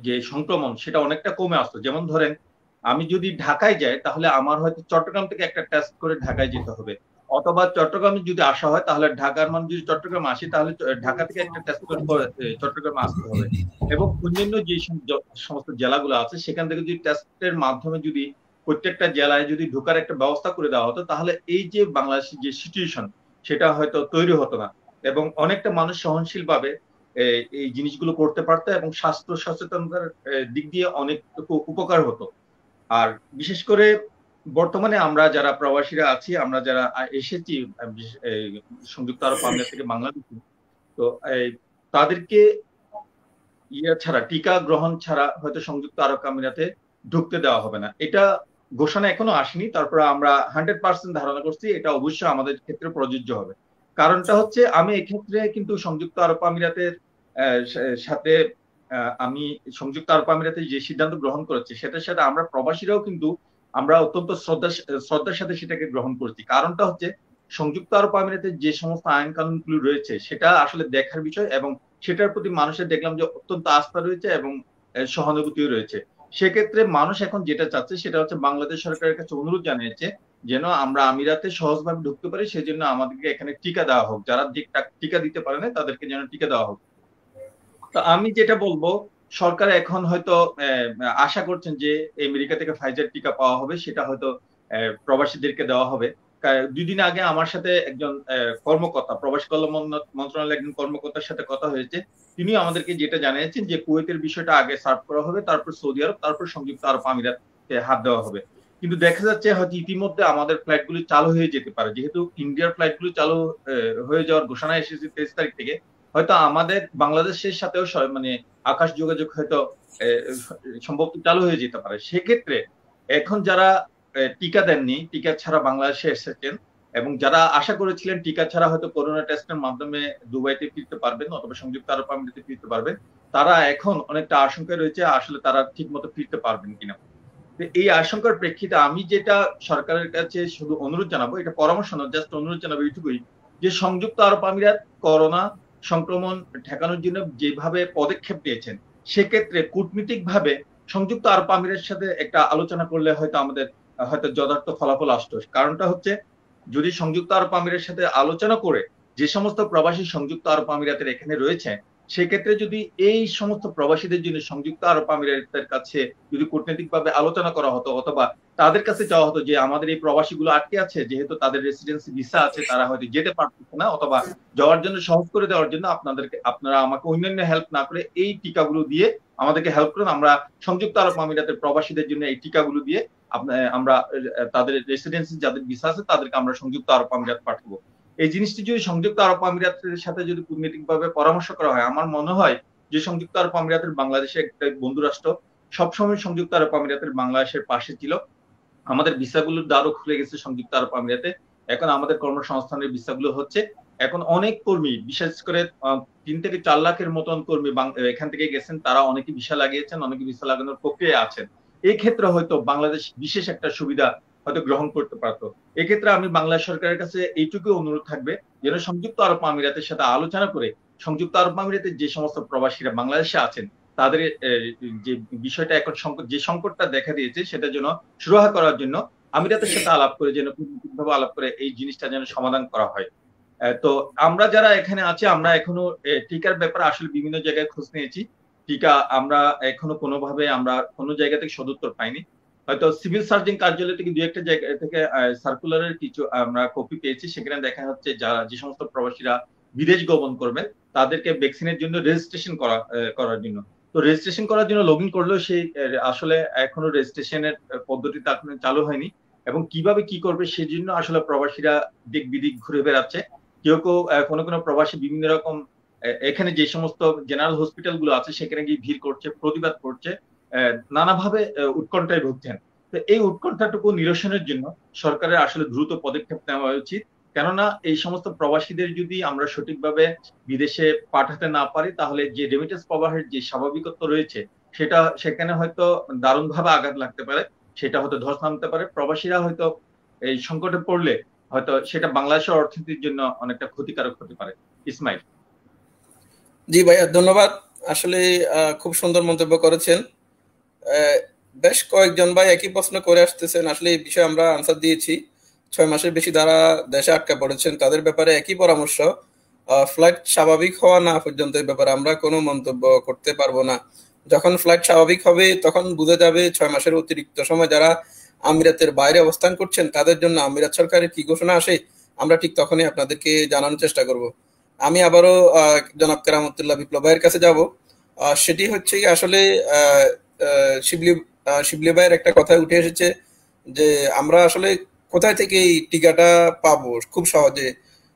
যে সংক্রমণ সেটা অনেকটা কমে আসতো। যেমন ধরেন, আমি যদি ঢাকায় যাই তাহলে আমার হয়তো চট্টগ্রাম থেকে একটা টেস্ট করে ঢাকায় যেতে হবে, অথবা চট্টগ্রামে যদি আসা হয় তাহলে ঢাকার মানুষ যদি চট্টগ্রামে আসে তাহলে ঢাকা থেকে একটা টেস্ট করে চট্টগ্রামে আসতে হবে। এবং অন্যান্য যে সমস্ত জেলাগুলো আছে সেখান থেকে যদি টেস্টের মাধ্যমে যদি প্রত্যেকটা জেলায় যদি ঢোকার একটা ব্যবস্থা করে দেওয়া হতো তাহলে এই যে বাংলাদেশের যে সিচুয়েশন সেটা হয়তো তৈরি হতো না, এবং অনেকটা মানুষ সহনশীল ভাবে এই জিনিসগুলো করতে পারতো এবং স্বাস্থ্য সচেতনতার দিক দিয়ে অনেক উপকার হতো। আর বিশেষ করে বর্তমানে আমরা যারা প্রবাসীরা আছি, আমরা যারা এসেছি সংযুক্ত আরব আমিরাত থেকে বাংলাদেশে, তো তাদেরকে ছাড়া, টিকা গ্রহণ ছাড়া হয়তো সংযুক্ত আরব আমিরাতে ঢুকতে দেওয়া হবে না। এটা ঘোষণা এখনো আসেনি, তারপরে আমরা 100% ধারণা করছি এটা অবশ্যই আমাদের ক্ষেত্রে প্রযোজ্য হবে। কারণটা হচ্ছে, আমি এক্ষেত্রে কিন্তু সংযুক্ত আরব আমিরাতের সাথে আমি সংযুক্ত আরব আমিরাতে যে সিদ্ধান্ত গ্রহণ করেছি সেটার সাথে আমরা প্রবাসীরাও কিন্তু আমরা অত্যন্ত শ্রদ্ধার সাথে সেটাকে গ্রহণ করছি। কারণটা হচ্ছে, সংযুক্ত আরব আমিরাতের যে সমস্ত আইন কানুনগুলো রয়েছে সেটা আসলে দেখার বিষয়, এবং সেটার প্রতি মানুষের দেখলাম যে অত্যন্ত আস্থা রয়েছে এবং সহানুভূতিও রয়েছে। সেক্ষেত্রে মানুষ এখন যেটা চাচ্ছে সেটা হচ্ছে বাংলাদেশ সরকারের কাছে অনুরোধ জানিয়েছে যেন আমরা আমিরাতে সহজভাবে ঢুকতে পারি, সেজন্য আমাদেরকে এখানে টিকা দেওয়া হোক। যারা টিকা দিতে পারে না তাদেরকে যেন টিকা দেওয়া হোক। তো আমি যেটা বলবো, সরকার এখন হয়তো আশা করছেন যে আমেরিকা থেকে ফাইজার টিকা পাওয়া হবে, সেটা হয়তো প্রবাসীদেরকে দেওয়া হবে। 2 দিন আগে আমার সাথে একজন কর্মকর্তা, প্রবাসী কল্যাণ মন্ত্রণালয়ের একজন কর্মকর্তার সাথে কথা হয়েছে। তিনি আমাদেরকে যেটা জানিয়েছেন যে কুয়েতের বিষয়টা আগে সার্ভ করা হবে, তারপর সৌদি আরব, তারপর সংযুক্ত আরব আমিরাতে হাত দেওয়া হবে। কিন্তু দেখা যাচ্ছে হয়তো ইতিমধ্যে আমাদের ফ্লাইটগুলি চালু হয়ে যেতে পারে, যেহেতু ইন্ডিয়ার ফ্লাইটগুলি চালু হয়ে যাওয়ার ঘোষণা এসেছে 23 তারিখ থেকে। হয়তো আমাদের বাংলাদেশের সাথেও মানে আকাশ যোগাযোগ হয়তো সম্ভবত চালু হয়ে যেতে পারে। সেক্ষেত্রে এখন যারা টিকা দেননি, টিকা ছাড়া বাংলাদেশে এসেছেন, এবং যারা আশা করেছিলেন টিকা ছাড়া হয়তো করোনা টেস্টের মাধ্যমে দুবাইতে ফিরতে পারবেন অথবা সংযুক্ত আরব আমিরাতে ফিরতে পারবেন, তারা এখন অনেকটা আশঙ্কায় রয়েছে আসলে তারা ঠিক মতো ফিরতে পারবেন কিনা। এই আশঙ্কার প্রেক্ষিতে আমি যেটা সরকারের কাছে শুধু অনুরোধ জানাবো, এটা পরামর্শ না, জাস্ট অনুরোধ জানাবো এইটুকুই, যে সংযুক্ত আরব আমিরাত করোনা সংক্রমণ ঠেকানোর জন্য যেভাবে পদক্ষেপ নিয়েছেন, সেক্ষেত্রে কূটনীতিক ভাবে সংযুক্ত আরব আমিরাতের সাথে একটা আলোচনা করলে হয়তো আমাদের হয়তো যথার্থ ফলাফল আসতো। কারণটা হচ্ছে, যদি সংযুক্ত আরব আমিরের সাথে আলোচনা করে যে সমস্ত প্রবাসী সংযুক্ত আরব আমিরাতের এখানে রয়েছে, সেক্ষেত্রে যদি এই সমস্ত প্রবাসীদের জন্য সংযুক্ত আরব আমিরাতের কাছে যদি কূটনৈতিকভাবে আলোচনা করা হতো, অথবা তাদের কাছে চাওয়া হতো যে আমাদের এই প্রবাসীগুলো আটকে আছে, যেহেতু তাদের রেসিডেন্সি ভিসা আছে, তারা হয়তো যেতে পারতেছে না, অথবা যাওয়ার জন্য সহজ করে দেওয়ার জন্য আপনারা আমাকে অন্যান্য হেল্প না করে এই টিকাগুলো দিয়ে আমাদেরকে হেল্প করুন, আমরা সংযুক্ত আরব আমিরাতের প্রবাসীদের জন্য এই টিকাগুলো দিয়ে আমরা তাদের রেসিডেন্সি যাদের ভিসা আছে তাদেরকে আমরা সংযুক্ত আরব আমিরাত পাঠাবো। এই জিনিসটি যদি সংযুক্ত আরব আমিরাতের সাথে যদি কূটনৈতিকভাবে পরামর্শ করা হয়, আমার মনে হয় যে সংযুক্ত আরব আমিরাতের বাংলাদেশের একটা বন্ধু রাষ্ট্র সবসময় সংযুক্ত আরব আমিরাতের বাংলাদেশের পাশে ছিল। আমাদের ভিসাগুলোর দ্বারও খুলে গেছে সংযুক্ত আরব আমিরাতে। এখন আমাদের কর্মসংস্থানের ভিসাগুলো হচ্ছে। এখন অনেক কর্মী, বিশেষ করে 3 থেকে 4 লাখের মতন কর্মী এখান থেকে গেছেন, তারা অনেকে ভিসা লাগিয়েছেন, অনেকে ভিসা লাগানোর প্রক্রিয়ায় আছেন। এই ক্ষেত্রে হয়তো বাংলাদেশ বিশেষ একটা সুবিধা হয়তো গ্রহণ করতে পারতো। এক্ষেত্রে আমি বাংলাদেশ সরকারের কাছে এইটুকু অনুরোধ থাকবে, যেন সংযুক্ত আরব আমিরাতের সাথে আলোচনা করে সংযুক্ত আরব আমিরাতের যে সমস্ত প্রবাসীরা বাংলাদেশে আছেন তাদের যে বিষয়টা এখন যে সংকটটা দেখা দিয়েছে সেটার জন্য সুরাহা করার জন্য আমিরাতের সাথে আলাপ করে, যেন কূটনৈতিকভাবে আলাপ করে এই জিনিসটা যেন সমাধান করা হয়। তো আমরা যারা এখানে আছি, আমরা এখনো টিকার ব্যাপারে আসলে বিভিন্ন জায়গায় খোঁজ নিয়েছি। টিকা আমরা এখনো কোনোভাবে আমরা কোনো জায়গা থেকে সদুত্তর পাইনি। হয়তো সিভিল সার্জন কার্যালয় থেকে 2-1টা জায়গা থেকে সার্কুলারের কিছু আমরা কপি পেয়েছি, সেখানে দেখা হচ্ছে যে সমস্ত প্রবাসীরা বিদেশ গমন করবেন তাদেরকে ভ্যাকসিনের জন্য রেজিস্ট্রেশন করার জন্য, তো রেজিস্ট্রেশন করার জন্য লগ ইন করলেও সেই আসলে এখনো রেজিস্ট্রেশনের পদ্ধতিটা এখনো চালু হয়নি, এবং কিভাবে কি করবে সেজন্য আসলে প্রবাসীরা দিক বিদিক ঘুরে বেড়াচ্ছে। কেউ কোনো কোনো প্রবাসী বিভিন্ন রকম এখানে যে সমস্ত জেনারেল হসপিটাল গুলো আছে সেখানে গিয়ে ভিড় করছে, প্রতিবাদ করছে, নানাভাবে উৎকণ্ঠায় ভুগছেন। তো এই উৎকণ্ঠাটুকু নিরসনের জন্য সরকারের আসলে দ্রুত পদক্ষেপ নেওয়া উচিত। কেননা এই সমস্ত প্রবাসীদের যদি আমরা সঠিকভাবে বিদেশে পাঠাতে না পারি, তাহলে যে রেমিটেন্স প্রবাহের যে স্বাভাবিকত্ব রয়েছে সেখানে হয়তো দারুণভাবে আঘাত লাগতে পারে, সেটা হয়তো ধস নামতে পারে। প্রবাসীরা হয়তো এই সংকটে পড়লে হয়তো সেটা বাংলাদেশের অর্থনীতির জন্য অনেকটা ক্ষতিকারক হতে পারে। ইসমাইল। জি ভাইয়া, ধন্যবাদ। আসলে খুব সুন্দর মন্তব্য করেছেন। বেশ কয়েকজন ভাই একই প্রশ্ন করে আসতেছেন, আসলে এই বিষয়ে আমরা আনসার দিয়েছি। 6 মাসের বেশি যারা দেশে আটকা পড়েছেন তাদের ব্যাপারে একই পরামর্শ। ফ্লাইট স্বাভাবিক হওয়া না পর্যন্ত এই ব্যাপারে আমরা কোনো মন্তব্য করতে পারবো না। যখন ফ্লাইট স্বাভাবিক হবে তখন বোঝা যাবে 6 মাসের অতিরিক্ত সময় যারা আমিরাতের বাইরে অবস্থান করছেন তাদের জন্য আমিরাত সরকারের কি ঘোষণা আসে, আমরা ঠিক তখনই আপনাদেরকে জানানোর চেষ্টা করব। আমি আবারও জনাব কেরামতুল্লাহ বিপ্লব ভাইয়ের কাছে যাব। সেটি হচ্ছে আসলে শিবলি ভাইয়ের একটা কথায় উঠে এসেছে যে আমরা আসলে কোথায় থেকে এই টিকাটা পাবো খুব সহজে,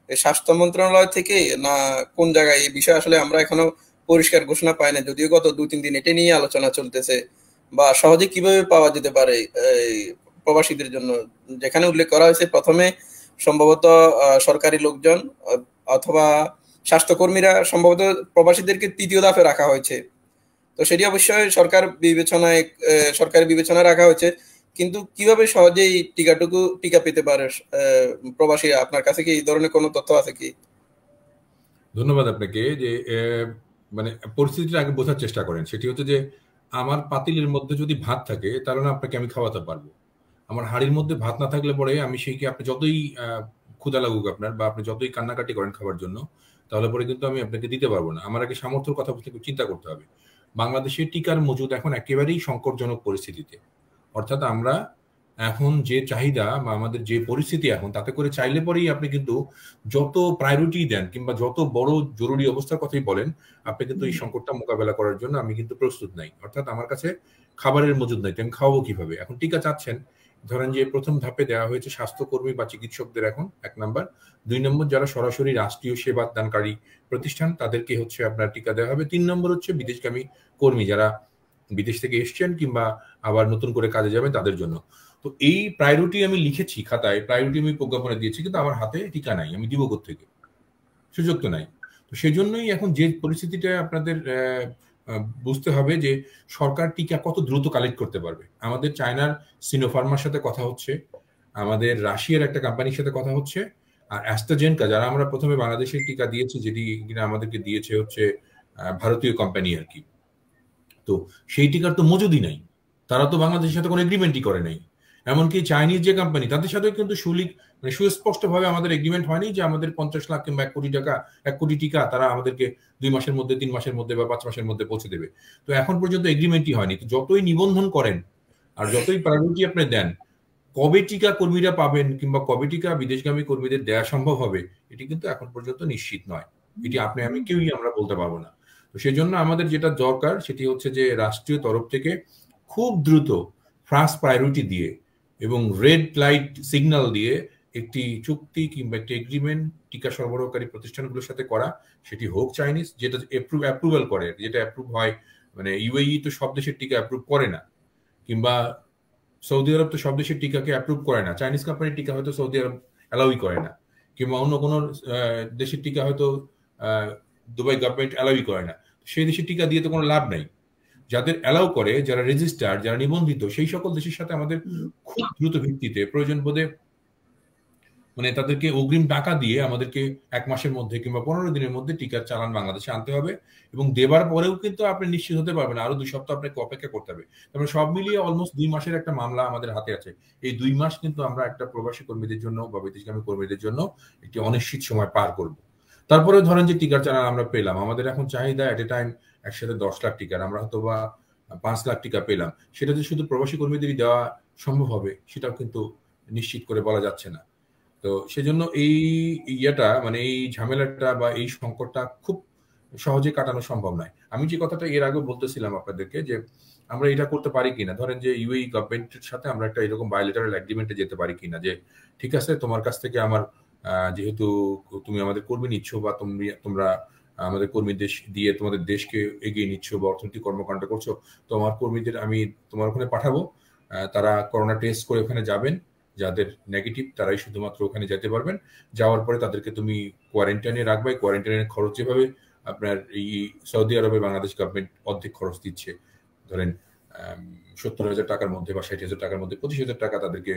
স্বাস্থ্য মন্ত্রণালয় থেকে না কোন জায়গায়, এই বিষয়ে আসলে আমরা এখনো পরিষ্কার ঘোষণা পাই না, যদিও গত 2-3 দিন এটা নিয়ে আলোচনা চলতেছে। বা সহজে কিভাবে পাওয়া যেতে পারে প্রবাসীদের জন্য, যেখানে উল্লেখ করা হয়েছে প্রথমে সম্ভবত সরকারি লোকজন অথবা স্বাস্থ্যকর্মীরা সম্ভবত প্রবাসীদেরকে 3য় ধাপে রাখা হয়েছে। তো সেটি অবশ্যই সরকারি বিবেচনায় রাখা হয়েছে, কিন্তু কিভাবে সহজেই টিকা পেতে পারে প্রবাসীরা, আপনার কাছে কি এই ধরনের কোনো তথ্য আছে কি? ধন্যবাদ আপনাকে। যে মানে পরিস্থিতিটা আগে বোঝার চেষ্টা করেন। সেটি হচ্ছে যে আমার পাতিলের মধ্যে যদি ভাত থাকে তাহলে আপনাকে আমি খাওয়াতে পারবো। আমার হাড়ির মধ্যে ভাত না থাকলে পরে আমি সেইকে, আপনি যতই ক্ষুধা লাগুক আপনার, বা আপনি যতই কান্নাকাটি করেন খাবার জন্য, তাহলে পরে কিন্তু আমি আপনাকে দিতে পারবো না। আমার আগে সামর্থ্যের কথা চিন্তা করতে হবে। বাংলাদেশের টিকার মজুদ এখন একেবারেই সংকটজনক পরিস্থিতিতে। অর্থাৎ আমরা এখন যে চাহিদা বা আমাদের যে পরিস্থিতি এখন, তাতে করে চাইলে পরেই আপনি কিন্তু যত প্রায়োরিটি দেন কিংবা যত বড় জরুরি অবস্থার কথাই বলেন, আপনি কিন্তু এই সংকটটা মোকাবেলা করার জন্য আমি কিন্তু প্রস্তুত নাই। অর্থাৎ আমার কাছে খাবারের মজুদ নাই, আমি খাওয়াবো কিভাবে? এখন টিকা চাচ্ছেন, ধরেন যে প্রথম ধাপে দেওয়া হয়েছে স্বাস্থ্যকর্মী বা চিকিৎসকদের, এখন 1 নম্বর। 2 নম্বর যারা সরাসরি রাষ্ট্রীয় সেবা দানকারী প্রতিষ্ঠান, তাদেরকে হচ্ছে আপনার টিকা দেওয়া হবে। 3 নম্বর হচ্ছে বিদেশগামী কর্মী, যারা বিদেশ থেকে এসছেন কিংবা আবার নতুন করে কাজে যাবেন তাদের জন্য। তো এই প্রায়োরিটি আমি লিখেছি খাতায়, প্রায়োরিটি আমি প্রজ্ঞাপনে দিয়েছি, কিন্তু আমার হাতে টিকা নাই, আমি দিব কোত্থেকে? সুযোগ তো নাই। তো সেই জন্যই এখন যে পরিস্থিতিটা আপনাদের বুঝতে হবে যে সরকার টিকা কত দ্রুত কালেক্ট করতে পারবে। আমাদের চায়নার সিনোফার্মার সাথে কথা হচ্ছে, আমাদের রাশিয়ার একটা কোম্পানির সাথে কথা হচ্ছে, আর অ্যাস্ট্রাজেনেকা, যারা আমরা প্রথমে বাংলাদেশের টিকা দিয়েছি, যেটি কিনা আমাদেরকে দিয়েছে হচ্ছে ভারতীয় কোম্পানি আর কি। তো সেই টিকার তো মজুদই নাই, তারা তো বাংলাদেশের সাথে কোনো এগ্রিমেন্টই করে নাই। এমনকি চাইনিজ যে কোম্পানি তাদের সাথে কিন্তু সুস্পষ্টভাবে আমাদের এগ্রিমেন্ট হয়নি যে আমাদের 50 লাখ কিংবা 1 কোটি টিকা তারা আমাদেরকে 2 মাসের মধ্যে, 3 মাসের মধ্যে বা 5 মাসের মধ্যে পৌঁছে দেবে। তো এখন পর্যন্ত এগ্রিমেন্টই হয়নি। তো যতই নিবন্ধন করেন আর যতই প্রায়োরিটি আপনি দেন, কবে টিকা কর্মীরা পাবেন কিংবা কবে টিকা বিদেশগামী কর্মীদের দেওয়া সম্ভব হবে এটি কিন্তু এখন পর্যন্ত নিশ্চিত নয়। এটি আপনি আমি কেউই আমরা বলতে পারবো না। তো সেজন্য আমাদের যেটা দরকার সেটি হচ্ছে যে রাষ্ট্রীয় তরফ থেকে খুব দ্রুত ফার্স্ট প্রায়োরিটি দিয়ে এবং রেড লাইট সিগন্যাল দিয়ে একটি চুক্তি কিংবা একটি এগ্রিমেন্ট টিকা সরবরাহকারী প্রতিষ্ঠানগুলোর সাথে করা, সেটি হোক চাইনিজ যেটা অ্যাপ্রুভাল করে, যেটা অ্যাপ্রুভ হয়, মানে ইউএই তো সব দেশের টিকা অ্যাপ্রুভ করে না, কিংবা সৌদি আরব তো সব দেশের টিকাকে অ্যাপ্রুভ করে না, চাইনিজ কোম্পানির টিকা হয়তো সৌদি আরব অ্যালাউই করে না, কিংবা অন্য কোনো দেশের টিকা হয়তো দুবাই গভর্নমেন্ট অ্যালাউই করে না। সেই দেশের টিকা দিয়ে তো কোনো লাভ নাই। যাদের অ্যালাউ করে, যারা রেজিস্টার, যারা নিবন্ধিত, সেই সকল দেশের সাথে আমাদের খুব দ্রুত ভিত্তিতে প্রয়োজন বোধে মানে তাদেরকে অগ্রিম টাকা দিয়ে আমাদেরকে 1 মাসের মধ্যে কিংবা 15 দিনের মধ্যে টিকার চালান বাংলাদেশে আনতে হবে। এবং দেবার পরেও কিন্তু আপনি নিশ্চিত হতে পারবেন আরো 2 সপ্তাহ আপনাকে অপেক্ষা করতে হবে। তারপরে সব মিলিয়ে অলমোস্ট 2 মাসের একটা মামলা আমাদের হাতে আছে। এই 2 মাস কিন্তু আমরা একটা প্রবাসী কর্মীদের জন্য বা বিদেশগামী কর্মীদের জন্য একটি অনিশ্চিত সময় পার করব। তারপরে ধরেন যে টিকার চালান আমরা পেলাম, আমাদের এখন চাহিদা এট এ টাইম একসাথে 10 লাখ টিকার, আমরা হয়তো বা 5 লাখ টিকা পেলাম, সেটা যে শুধু প্রবাসী কর্মীদেরই দেওয়া সম্ভব হবে সেটাও কিন্তু নিশ্চিত করে বলা যাচ্ছে না। তো সেজন্য এই ইয়েটা মানে এই ঝামেলাটা বা এই সংকটটা খুব সহজে কাটানো সম্ভব নয়। আমি যে কথাটা এর আগে বলতেছিলাম আপনাদেরকে যে আমরা এটা করতে পারি কিনা, ধরেন যে ইউএই গভর্নমেন্টের সাথে আমরা একটা এরকম বায়োলেটারাল এগ্রিমেন্টে যেতে পারি কিনা যে ঠিক আছে তোমার কাছ থেকে আমার যেহেতু তুমি আমাদের কর্মী নিচ্ছ বা তোমরা আমাদের কর্মী দেশ দিয়ে তোমাদের দেশকে এগিয়ে নিচ্ছ বা অর্থনৈতিক কর্মকাণ্ড করছো, তো আমার কর্মীদের আমি তোমার ওখানে পাঠাবো, তারা করোনা টেস্ট করে ওখানে যাবেন, যাদের নেগেটিভ তারাই শুধুমাত্র ওখানে যেতে পারবেন। যাওয়ার পরে তাদেরকে তুমি কোয়ারেন্টাইনে রাখবে, কোয়ারেন্টাইনের খরচ যেভাবে আপনার এই সৌদি আরবে বাংলাদেশ গভর্নমেন্ট অর্ধেক খরচ দিচ্ছে, ধরেন 70,000 টাকার মধ্যে বা 60,000 টাকার মধ্যে 25,000 টাকা তাদেরকে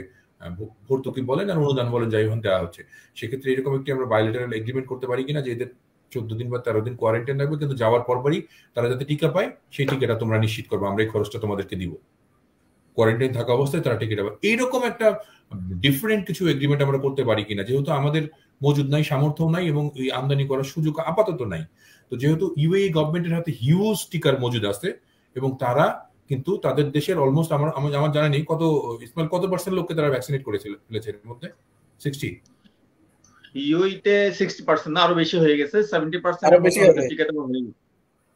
ভর্তুকি বলেন আর অনুদান বলেন যাই হোক দেওয়া হচ্ছে। সেক্ষেত্রে এরকম একটি আমরা বায়োলেটারাল এগ্রিমেন্ট করতে পারি কিনা যে এদের 14 দিন বা 13 দিন কোয়ারেন্টাইন রাখবে, কিন্তু যাওয়ার পরপরই তারা যাতে টিকা পায় সেই টিকাটা তোমরা নিশ্চিত করবে, আমরা এই খরচটা তোমাদেরকে দিব, কোয়ারেন্টাইন থাকা অবস্থায় তারা টিকিট পাবে। এইরকম একটা ডিফারেন্ট কিছু এগ্রিমেন্ট আমরা করতে পারি কিনা, যেহেতু আমাদের মজুদ নাই, সামর্থ্য নাই এবং এই আমদানি করার সুযোগ আপাতত নাই। তো যেহেতু ইউএই গভর্নমেন্টের হাতে হিউজ টিকার মজুদ আছে এবং তারা কিন্তু তাদের দেশের অলমোস্ট আমার জানা নেই কত পার্সেন্ট লোককে তারা ভ্যাকসিনেট করেছিল ফেলেছে এর মধ্যে 60 ইউইতে 60% না আরো বেশি হয়ে গেছে, 70% আরো বেশি হবে। টিকাটা হয়ে গেছে।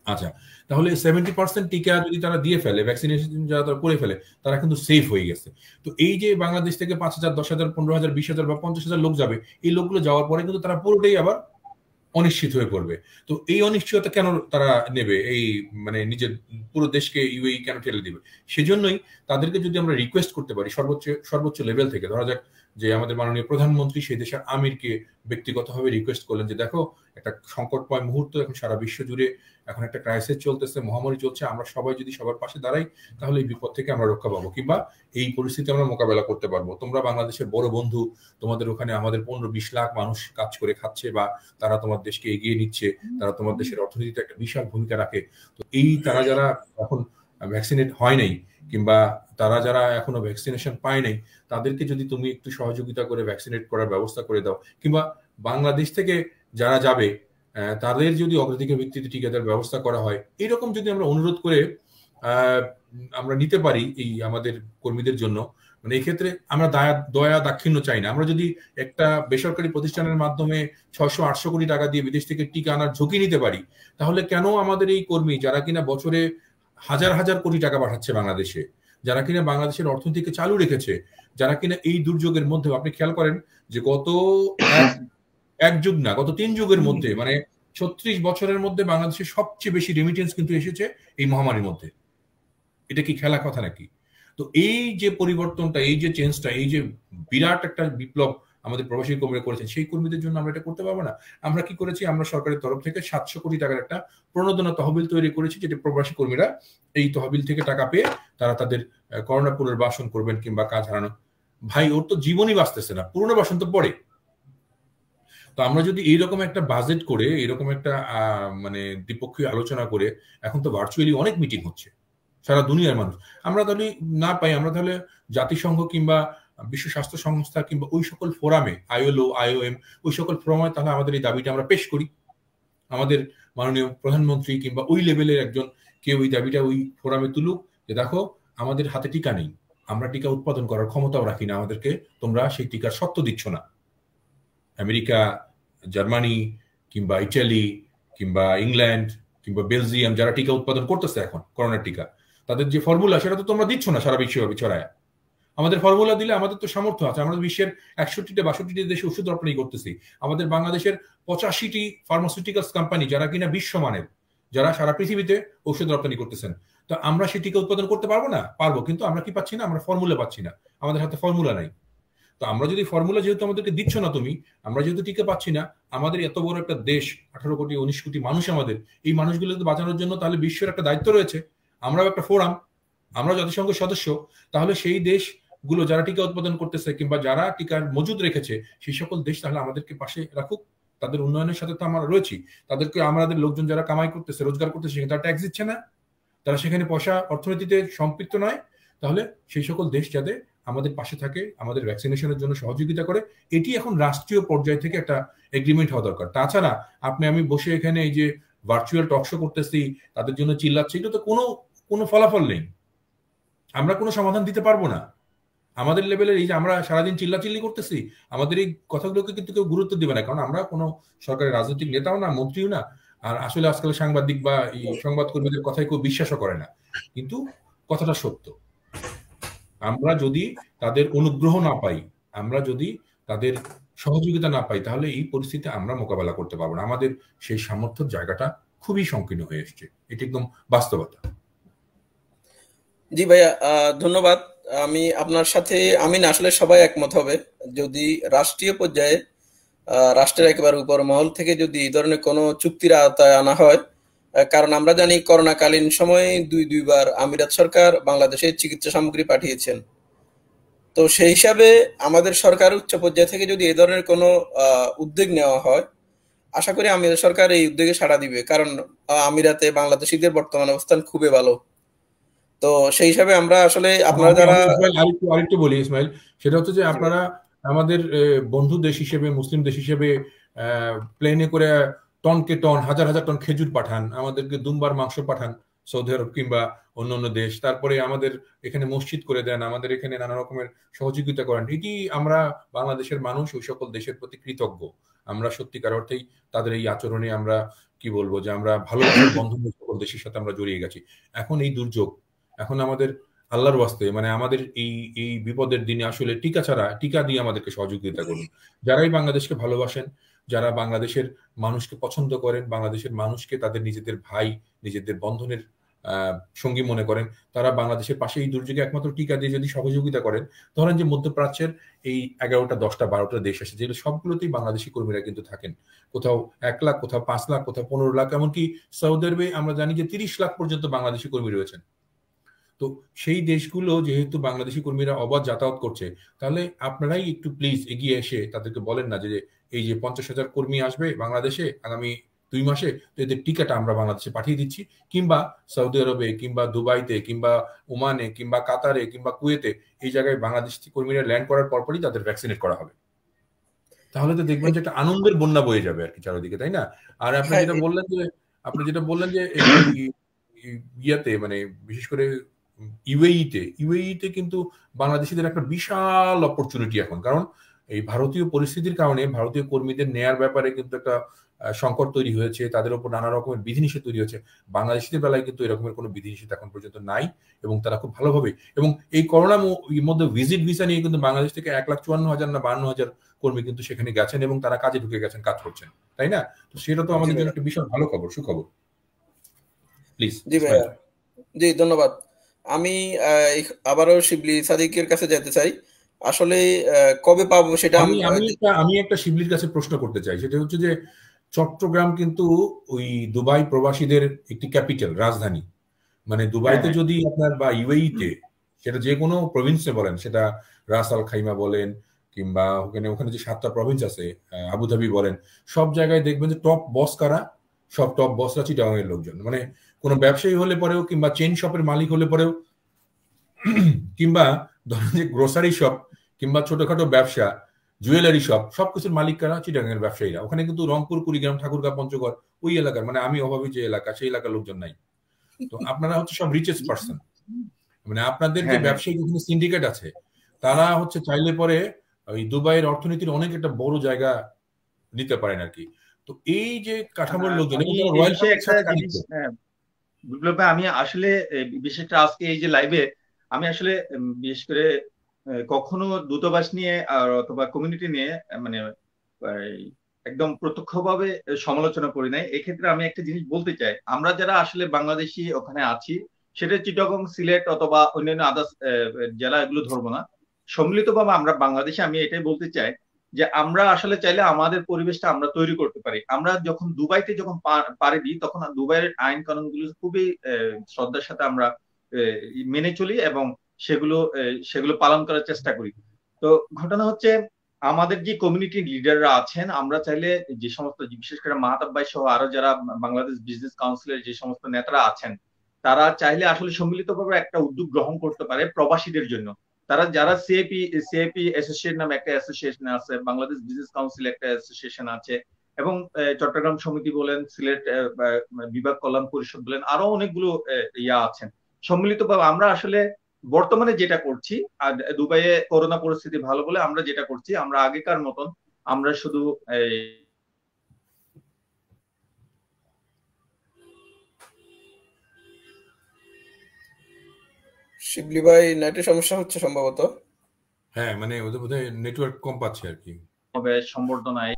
আচ্ছা, তাহলে 70% টিকা যদি তারা দিয়ে ফেলে, ভ্যাকসিনেশন যারা তারা করে ফেলে, তারা কিন্তু সেফ হয়ে গেছে। তো এই যে বাংলাদেশ থেকে 5,000, 10,000, 15,000, 20,000 বা 50,000 লোক যাবে, এই লোকগুলো যাওয়ার পরে কিন্তু তারা পুরোটাই আবার অনিশ্চিত হয়ে পড়বে। তো এই অনিশ্চয়তা কেন তারা নেবে, এই মানে নিজের পুরো দেশকে ইউএই কেন ঠেলে দিবে? সেজন্যই তাদেরকে যদি আমরা রিকোয়েস্ট করতে পারি সর্বোচ্চ লেভেল থেকে, ধরা যাক যে আমাদের মাননীয় প্রধানমন্ত্রী সেই দেশের আমিরকে ব্যক্তিগতভাবে রিকোয়েস্ট করলেন যে দেখো একটা সংকটময় মুহূর্ত, এখন সারা বিশ্ব জুড়ে এখন একটা ক্রাইসিস চলতেছে, মহামারী চলছে, আমরা সবাই যদি সবার পাশে দাঁড়াই তাহলে এই বিপদ থেকে আমরা রক্ষা পাবো কিংবা এই পরিস্থিতি আমরা মোকাবেলা করতে পারবো। তোমরা বাংলাদেশের বড় বন্ধু, তোমাদের ওখানে আমাদের 15-20 লাখ মানুষ কাজ করে খাচ্ছে বা তারা তোমার দেশকে এগিয়ে নিচ্ছে, তারা তোমার দেশের অর্থনীতিতে একটা বিশাল ভূমিকা রাখে। তো এই তারা যারা এখন ভ্যাকসিনেট হয় নাই কিংবা তারা যারা এখনো ভ্যাকসিনেশন পায় নাই, তাদেরকে যদি তুমি একটু সহযোগিতা করে ভ্যাকসিনেট করার ব্যবস্থা করে দাও, কিংবা বাংলাদেশ থেকে যারা যাবে তাদের যদি অগ্রাধিকার ভিত্তিতে টিকা দেওয়ার ব্যবস্থা করা হয়, এরকম যদি আমরা অনুরোধ করে আমরা নিতে পারি এই আমাদের কর্মীদের জন্য, মানে এই ক্ষেত্রে আমরা দয়া দাক্ষিণ্য চাই না। আমরা যদি একটা বেসরকারি প্রতিষ্ঠানের মাধ্যমে 600-800 কোটি টাকা দিয়ে বিদেশ থেকে টিকা আনার ঝুঁকি নিতে পারি, তাহলে কেন আমাদের এই কর্মী যারা কিনা বছরে হাজার হাজার কোটি টাকা পাঠাচ্ছে বাংলাদেশে, যারা কিনা বাংলাদেশের অর্থনীতিকে চালু রেখেছে, যারা কিনা এই দুর্যোগের মধ্যে, আপনি খেয়াল করেন যে গত এক যুগ না গত 3 যুগের মধ্যে মানে 36 বছরের মধ্যে বাংলাদেশের সবচেয়ে বেশি রেমিটেন্স কিন্তু এসেছে এই মহামারীর মধ্যে। এটা কি খেলা কথা নাকি? তো এই যে পরিবর্তনটা, এই যে চেঞ্জটা, এই যে বিরাট একটা বিপ্লব আমাদের প্রবাসী কর্মীরা করেছেন, সেই কর্মীদের জন্য আমরা এটা করতে পারবো না? আমরা কি করেছি, আমরা সরকারের তরফ থেকে 700 কোটি টাকার একটা প্রণোদনা তহবিল তৈরি করেছি, যেটা প্রবাসী কর্মীরা এই তহবিল থেকে টাকা পেয়ে তারা তাদের করোনা পুনর্বাসন করবেন কিংবা কাজ হারানো, ভাই ওর তো জীবনই বাঁচতেছে না, পুনর্বাসন তো পড়ে। তো আমরা যদি এইরকম একটা বাজেট করে, এরকম একটা মানে দ্বিপক্ষীয় আলোচনা করে, এখন তো ভার্চুয়ালি অনেক মিটিং হচ্ছে, সারা দুনিয়ার মানুষ। আমরা তাহলে না পাই, আমরা তাহলে জাতিসংঘ কিংবা বিশ্ব স্বাস্থ্য সংস্থা কিংবা ওই সকল ফোরামে, ILO, IOM, ওই সকল ফোরামে তাহলে আমাদের এই দাবিটা আমরা পেশ করি। আমাদের মাননীয় প্রধানমন্ত্রী কিংবা ওই লেভেলের একজন কেউ ওই দাবিটা ওই ফোরামে তুলুক যে দেখো আমাদের হাতে টিকা নেই, আমরা টিকা উৎপাদন করার ক্ষমতাও রাখি না, আমাদেরকে তোমরা সেই টিকার সত্ত্ব দিচ্ছ না। আমেরিকা, জার্মানি কিংবা ইটালি কিংবা ইংল্যান্ড কিংবা বেলজিয়াম যারা টিকা উৎপাদন করতেছে এখন করোনার টিকা, তাদের যে ফর্মুলা সেটা তো তোমরা দিচ্ছ না সারা বিশ্বব্যাপী ছড়ায়। আমাদের ফর্মুলা দিলে আমাদের তো সামর্থ্য আছে, আমরা বিশ্বের 61-62 দেশে ওষুধ রপ্তানি করতেছি। আমাদের বাংলাদেশের 85টি ফার্মাসিউটিক্যালস কোম্পানি যারা কিনা বিশ্বমানের, যারা সারা পৃথিবীতে ওষুধ রপ্তানি করতেছেন। তো আমরা সেই টিকা উৎপাদন করতে পারবো না? পারবো, কিন্তু আমরা কি পাচ্ছি না? আমরা ফর্মুলা পাচ্ছি না, আমাদের হাতে ফর্মুলা নাই। তো আমরা যদি ফর্মুলা যেহেতু আমাদেরকে দিচ্ছ না তুমি, আমরা যেহেতু টিকা পাচ্ছি না, আমাদের এত বড় একটা দেশ, 18 কোটি 19 কোটি মানুষ, আমাদের এই মানুষগুলোকে বাঁচানোর জন্য তাহলে বিশ্বের একটা দায়িত্ব রয়েছে। আমরাও একটা ফোরাম, আমরা জাতিসংঘের সদস্য, তাহলে সেই দেশগুলো যারা টিকা উৎপাদন করতেছে কিংবা যারা টিকার মজুদ রেখেছে সেই সকল দেশ তাহলে আমাদেরকে পাশে রাখুক। তাদের উন্নয়নের সাথে তো আমরা রয়েছি, তাদেরকে আমাদের লোকজন যারা কামাই করতেছে, রোজগার করতেছে, তারা ট্যাক্স দিচ্ছে না, তারা সেখানে পয়সা অর্থনীতিতে সম্পৃক্ত নয়, তাহলে সেই সকল দেশ যাতে আমাদের পাশে থাকে, আমাদের ভ্যাকসিনেশনের জন্য সহযোগিতা করে, এটি এখন রাষ্ট্রীয় পর্যায় থেকে একটা এগ্রিমেন্ট হওয়া দরকার। তাছাড়া আমি বসে এখানে এই যে ভার্চুয়াল টকশো করতেছি, তাদের জন্য চিল্লাচ্ছি, এটা তো কোনো ফলাফল নেই, আমরা কোনো সমাধান দিতে পারবো না। আমাদের লেভেলের এই যে আমরা সারাদিন চিল্লাচিল্লি করতেছি, আমাদের এই কথাগুলোকে কিন্তু কেউ গুরুত্ব দিবে না, কারণ আমরা কোনো সরকারের রাজনৈতিক নেতাও না, মন্ত্রীও না, আর আসলে আজকাল সাংবাদিক বা এই সংবাদকর্মীদের কথায় কেউ বিশ্বাসও করে না। কিন্তু কথাটা সত্য, আমরা যদি তাদের অনুগ্রহ না পাই, আমরা যদি তাদের সহযোগিতা না পাই, তাহলে এই পরিস্থিতি আমরা মোকাবেলা করতে পারবো না। আমাদের সেই সামর্থ্যের জায়গাটা খুবই সংকীর্ণ হয়ে এসছে, এটি একদম বাস্তবতা। জি ভাইয়া, ধন্যবাদ। আমি আপনার সাথে, আমি না আসলে সবাই একমত হবে যদি রাষ্ট্রীয় পর্যায়ে রাষ্ট্রের একেবারে উপর মহল থেকে যদি এই ধরনের কোনো চুক্তির আওতায় আনা হয়। কারণ আমরা জানি করোনাকালীন সময়ে দুইবার আমিরাত সরকার বাংলাদেশে চিকিৎসা সামগ্রী পাঠিয়েছেন। তো সেই হিসাবে আমাদের সরকার উচ্চ পর্যায় থেকে যদি এই ধরনের কোনো উদ্যোগ নেওয়া হয়, আশা করি আমিরাত সরকার এই উদ্যোগে সাড়া দিবে, কারণ আমিরাতে বাংলাদেশিদের বর্তমান অবস্থান খুবই ভালো। তো সেই হিসাবে আমরা আসলে আপনারা যারা আরেকটু বলি ইসমাইল, সেটা হচ্ছে যে আপনারা আমাদের বন্ধু দেশ হিসেবে, মুসলিম দেশ হিসেবে প্লেনে করে টনকে টন, হাজার হাজার টন খেজুর পাঠান, আমাদেরকে দুমবার মাংস পাঠান সৌদি আরব কিংবা অন্যান্য দেশ, তারপরে আমাদের এখানে মসজিদ করে দেন, আমাদের এখানে নানা রকমের সহযোগিতা করেন। এটি আমরা বাংলাদেশের মানুষ ওই সকল দেশের প্রতি কৃতজ্ঞ। আমরা সত্যিকার অর্থেই তাদের এই আচরণে আমরা কি বলবো যে আমরা ভালোবাসার বন্ধন সকল দেশের সাথে আমরা জড়িয়ে গেছি। এখন এই দুর্যোগ, এখন আমাদের আল্লাহর ওয়াস্তে আমাদের এই বিপদের দিনে আসলে টিকা ছাড়া, টিকা দিয়ে আমাদেরকে সহযোগিতা করুন। যারাই বাংলাদেশকে ভালোবাসেন, যারা বাংলাদেশের মানুষকে পছন্দ করেন, বাংলাদেশের মানুষকে তাদের নিজেদের ভাই, নিজেদের বন্ধনের সঙ্গী মনে করেন, তারা বাংলাদেশের পাশে এই দুর্যোগে একমাত্র টিকা দিয়ে যদি সহযোগিতা করেন, ধরেন যে মধ্যপ্রাচ্যের এই 11টা 10টা 12টা দেশ আছে, যেগুলো সবগুলোতেই বাংলাদেশি কর্মীরা কিন্তু থাকেন, কোথাও 1 লাখ, কোথাও 5 লাখ, কোথাও 15 লাখ, এমনকি সৌদি আরবে আমরা জানি যে 30 লাখ পর্যন্ত বাংলাদেশি কর্মী রয়েছেন। তো সেই দেশগুলো যেহেতু বাংলাদেশি কর্মীরা অবাধ যাতায়াত করছে, তাহলে আপনারাই একটু প্লিজ এগিয়ে এসে তাদেরকে বলেন না যে এই যে 50,000 কর্মী আসবে বাংলাদেশে আগামী 2 মাসে, তো এদের টিকাটা আমরা বাংলাদেশে পাঠিয়ে দিচ্ছি, কিংবা সৌদি আরবে কিংবা দুবাইতে কিংবা ওমানে কিংবা কাতারে কিংবা কুয়েতে এই জায়গায় বাংলাদেশি কর্মীরা ল্যান্ড করার পরপরই তাদের ভ্যাকসিনেট করা হবে। তাহলে তো দেখবেন যে একটা আনন্দের বন্যা বয়ে যাবে আর কি চারিদিকে, তাই না? আর আপনি যেটা বললেন যে ইয়াতে বিশেষ করে ইউএইতে কিন্তু বাংলাদেশিদের একটা বিশাল অপরচুনিটি এখন, কারণ এই ভারতীয় পরিস্থিতির কারণে ভারতীয় কর্মীদের নেয়ার ব্যাপারে কিন্তু একটা সংকট তৈরি হয়েছে, তাদের উপর নানা রকমের বিধিনিষেধ তৈরি হয়েছে। বাংলাদেশিদের বেলায় কিন্তু এরকমের কোনো বিধিনিষেধ এখন পর্যন্ত নাই, এবং তারা খুব ভালোভাবে, এবং এই করোনার মধ্যে ভিজিট ভিসা নিয়ে কিন্তু বাংলাদেশ থেকে 1,54,000 না 52,000 কর্মী কিন্তু সেখানে গেছেন এবং তারা কাজে ঢুকে গেছেন, কাজ করছেন, তাই না? তো সেটা তো আমাদের জন্য একটা বিশাল ভালো খবর, সুখবর। প্লিজ। জি ভাইয়া, জি ধন্যবাদ। আমি আবারও শিবলি সাদিকের কাছে যেতে চাই, আসলে কবে পাবো সেটা আমি একটা শিবলির কাছে প্রশ্ন করতে চাই। সেটা হচ্ছে যে চট্টগ্রাম কিন্তু ওই দুবাই প্রবাসীদের একটি ক্যাপিটাল, রাজধানী। দুবাইতে যদি আপনার বা ইউএইতে, সেটা যে কোনো প্রভিন্সে বলেন, সেটা রাস আল খাইমা বলেন কিংবা ওখানে যে 7টা প্রভিন্স আছে, আবুধাবি বলেন, সব জায়গায় দেখবেন যে টপ বস কারা, সব টপ বসরা চিটাগাং এর লোকজন। মানে কোনো ব্যবসায়ী হলে পরেও কিংবা চেইন শপের মালিক হলে পরেও কিংবা ধরেন যে গ্রোসারি শপ কিংবা ছোটখাটো ব্যবসা, জুয়েলারি শপ, সবকিছুর মালিক কারা? চিটাগাং এর ব্যবসায়ীরা। ওখানে কিন্তু রংপুর, কুড়িগ্রাম, ঠাকুরগাঁও, পঞ্চগড় ওই এলাকার, মানে আমি অভাবী যে এলাকা, সেই এলাকার লোকজন নাই। তো আপনারা হচ্ছে সব রিচেস্ট পার্সন, মানে আপনাদের যে ব্যবসায়িক সিন্ডিকেট আছে তারা হচ্ছে চাইলে পরে ওই দুবাইয়ের অর্থনীতির অনেক একটা বড় জায়গা নিতে পারেন আর কি। তো এই যে কাঠামোর লোকজন বিপ্লব ভাই, আমি আসলে বিশেষ করে আজকে এই যে লাইভে আমি আসলে বিশেষ করে কখনো দূতাবাস নিয়ে অথবা কমিউনিটি নিয়ে মানে একদম প্রত্যক্ষভাবে সমালোচনা করি নাই। এক্ষেত্রে আমি একটা জিনিস বলতে চাই, আমরা যারা আসলে বাংলাদেশি ওখানে আছি, সেটা চিটাগং, সিলেট অথবা অন্যান্য আদার্স জেলা, এগুলো ধরবো না, সম্মিলিতভাবে আমরা বাংলাদেশে, আমি এটাই বলতে চাই যে আমরা আসলে চাইলে আমাদের পরিবেশটা আমরা তৈরি করতে পারি। আমরা যখন দুবাইতে যখন পাড়ি দিই, তখন দুবাইয়ের আইন কানুন গুলো খুবই শ্রদ্ধার সাথে আমরা মেনে চলি এবং সেগুলো পালন করার চেষ্টা করি। তো ঘটনা হচ্ছে, আমাদের যে কমিউনিটি লিডাররা আছেন, আমরা চাইলে যে সমস্ত, বিশেষ করে মাহতাব ভাই সহ আরো যারা বাংলাদেশ বিজনেস কাউন্সিলের যে সমস্ত নেতারা আছেন, তারা চাইলে আসলে সম্মিলিতভাবে একটা উদ্যোগ গ্রহণ করতে পারে প্রবাসীদের জন্য। তারা যারা সিআইপি অ্যাসোসিয়েশন নামে একটা অ্যাসোসিয়েশন আছে, বাংলাদেশ বিজনেস কাউন্সিল একটা অ্যাসোসিয়েশন আছে, এবং চট্টগ্রাম সমিতি বলেন, সিলেট বিভাগ কল্যাণ পরিষদ বলেন, আরো অনেকগুলো ইয়া আছেন। সম্মিলিতভাবে আমরা আসলে বর্তমানে যেটা করছি, আর দুবাইয়ে করোনা পরিস্থিতি ভালো বলে আমরা যেটা করছি, আমরা আগেকার মতন আমরা শুধু শিবলি ভাই নেটের সমস্যা হচ্ছে সম্ভবত। হ্যাঁ, মানে ওদের বোধহয় নেটওয়ার্ক কম পাচ্ছে আর কি। হবে সম্বর্ধনায়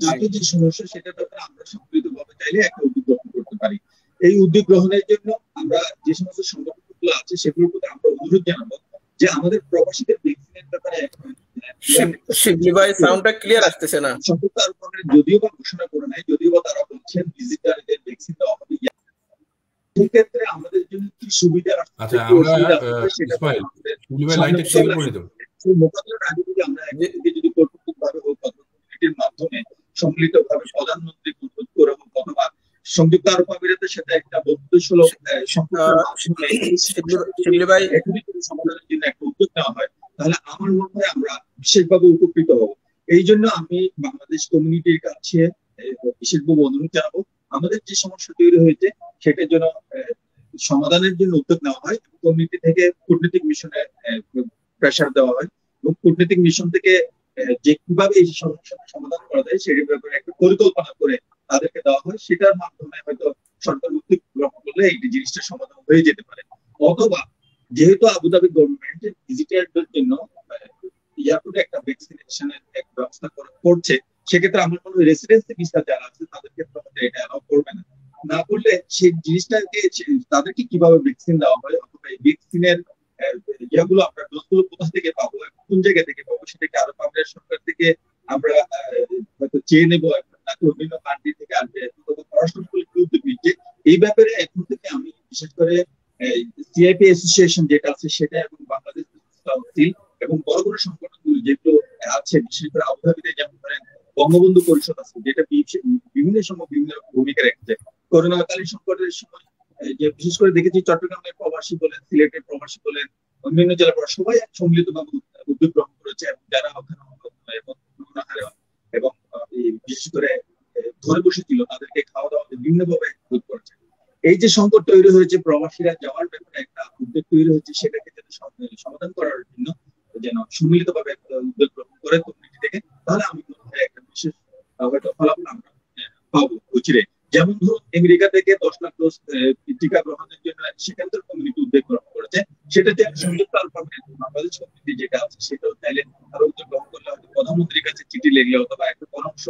জাতীয় যে সমস্যা, সেটা ব্যাপারে আমরা সম্মিলিতভাবে চাইলে একটা উদ্যোগ গ্রহণ করতে পারি। এই উদ্যোগ গ্রহণের জন্য আমরা যে সমস্ত সংগঠনগুলো আছে সেগুলোর প্রতি আমরা অনুরোধ জানাবো যে আমাদের প্রবাসীদের ভ্যাকসিনের ব্যাপারে শিবলি ভাই সাউন্ডটা ক্লিয়ার আসতেছে না। সংযুক্ত আরব আমিরাত যদিও বা ঘোষণা করে নাই, যদিও বা তারা বলছেন ভিজিটারদের ভ্যাকসিন দেওয়া হবে, সেক্ষেত্রে আমাদের জন্য কি সুবিধা আসছে? আচ্ছা, আমরা ইসমাইল শিবলি ভাই লাইনটা ক্লিয়ার করে দাও। সেই মোকাবিলার আগে যদি আমরা একদিকে যদি কর্তৃত্বভাবে হোক অথবা কমিউনিটির মাধ্যমে সম্মিলিতভাবে প্রধানমন্ত্রী অনুরোধ করে হোক অথবা সংযুক্ত আরব আমিরাতের সাথে একটা বন্ধুসুলভ সমাধানের জন্য একটা উদ্যোগ নেওয়া হয়, তাহলে আমার মনে হয় আমরা বিশেষভাবে উপকৃত হব। এই জন্য আমি বাংলাদেশ কমিউনিটির কাছে বিশেষভাবে অনুরোধ জানাবো, আমাদের যে সমস্যা তৈরি হয়েছে সেটার জন্য সমাধানের জন্য উদ্যোগ নেওয়া হয়, কমিউনিটি থেকে কূটনৈতিক মিশনে প্রেসার দেওয়া হয়, এবং কূটনৈতিক মিশন থেকে যে কিভাবে এই সমস্যাটা সমাধান করা যায় সেটার ব্যাপারে একটা পরিকল্পনা করে তাদেরকে দেওয়া হয়। সেটার মাধ্যমে হয়তো সরকার উদ্যোগ গ্রহণ করলে এই জিনিসটা সমাধান হয়ে যেতে পারে। অথবা যেহেতু আবুধাবি গভর্নমেন্ট ভিজিটারদের জন্য এয়ারপোর্টে একটা ভ্যাকসিনেশনের একটা ব্যবস্থা করছে, সেক্ষেত্রে আমার মনে হয় রেসিডেন্সি ভিসা যারা আছে তাদের ক্ষেত্রে এটা অ্যালাউ করবে না। না করলে সেই জিনিসটাকে তাদেরকে কিভাবে ভ্যাকসিন দেওয়া হয় অথবা এই ভ্যাকসিনের ইয়েগুলো আমরা ডোজগুলো কোথা থেকে পাবো, কোন জায়গা থেকে পাবো, সেটাকে আরব আমিরাত সরকার থেকে আমরা হয়তো চেয়ে নেবো নাকি অন্যান্য কান্ট্রি থেকে আসবে, পররাষ্ট্রমন্ত্রী কি উদ্যোগ নিচ্ছে এই ব্যাপারে এখন থেকে আমি বিশেষ করে সিআইপি অ্যাসোসিয়েশন যেটা আছে সেটা এবং বাংলাদেশ কাউন্সিল এবং বড় বড় সংগঠনগুলো যেগুলো আছে, বিশেষ করে আবুধাবিতে যেমন ধরেন বঙ্গবন্ধু পরিষদ আছে, যেটা বিভিন্ন সময় বিভিন্ন ভূমিকা রেখেছে। করোনাকালীন সংকটের সময় যে বিশেষ করে দেখেছি চট্টগ্রামের প্রবাসী বলেন, সিলেটের প্রবাসী বলেন, অন্যান্য জেলার সবাই এক সম্মিলিতভাবে উদ্যোগ গ্রহণ করেছে এবং যারা ওখানে এবং বিশেষ করে ঘরে বসেছিল তাদেরকে খাওয়া দাওয়া বিভিন্নভাবে উদ্যোগ করেছে। এই যে সংকট তৈরি হয়েছে, প্রবাসীরা যাওয়ার ব্যাপারে একটা উদ্যোগ তৈরি হয়েছে, সেটাকে যাতে সমাধান করার জন্য যেন সম্মিলিতভাবে উদ্যোগ গ্রহণ করে কমিউনিটি থেকে, তাহলে আমি মনে হয় একটা বিশেষ হয়তো ফলাফল আমরা পাবো অচিরে। যেমন ধরুন আমেরিকা থেকে 10 লাখ ডোজ টিকা গ্রহণের জন্য সেখানকার কমিউনিটি উদ্যোগ গ্রহণ করেছে, সেটা যে সংযুক্ত আরব আমিরাত বাংলাদেশ কমিউনিটি যেটা আছে সেটাও চাইলে আরো উদ্যোগ গ্রহণ করলে হয়তো প্রধানমন্ত্রীর কাছে চিঠি লিখলে অথবা একটা পরামর্শ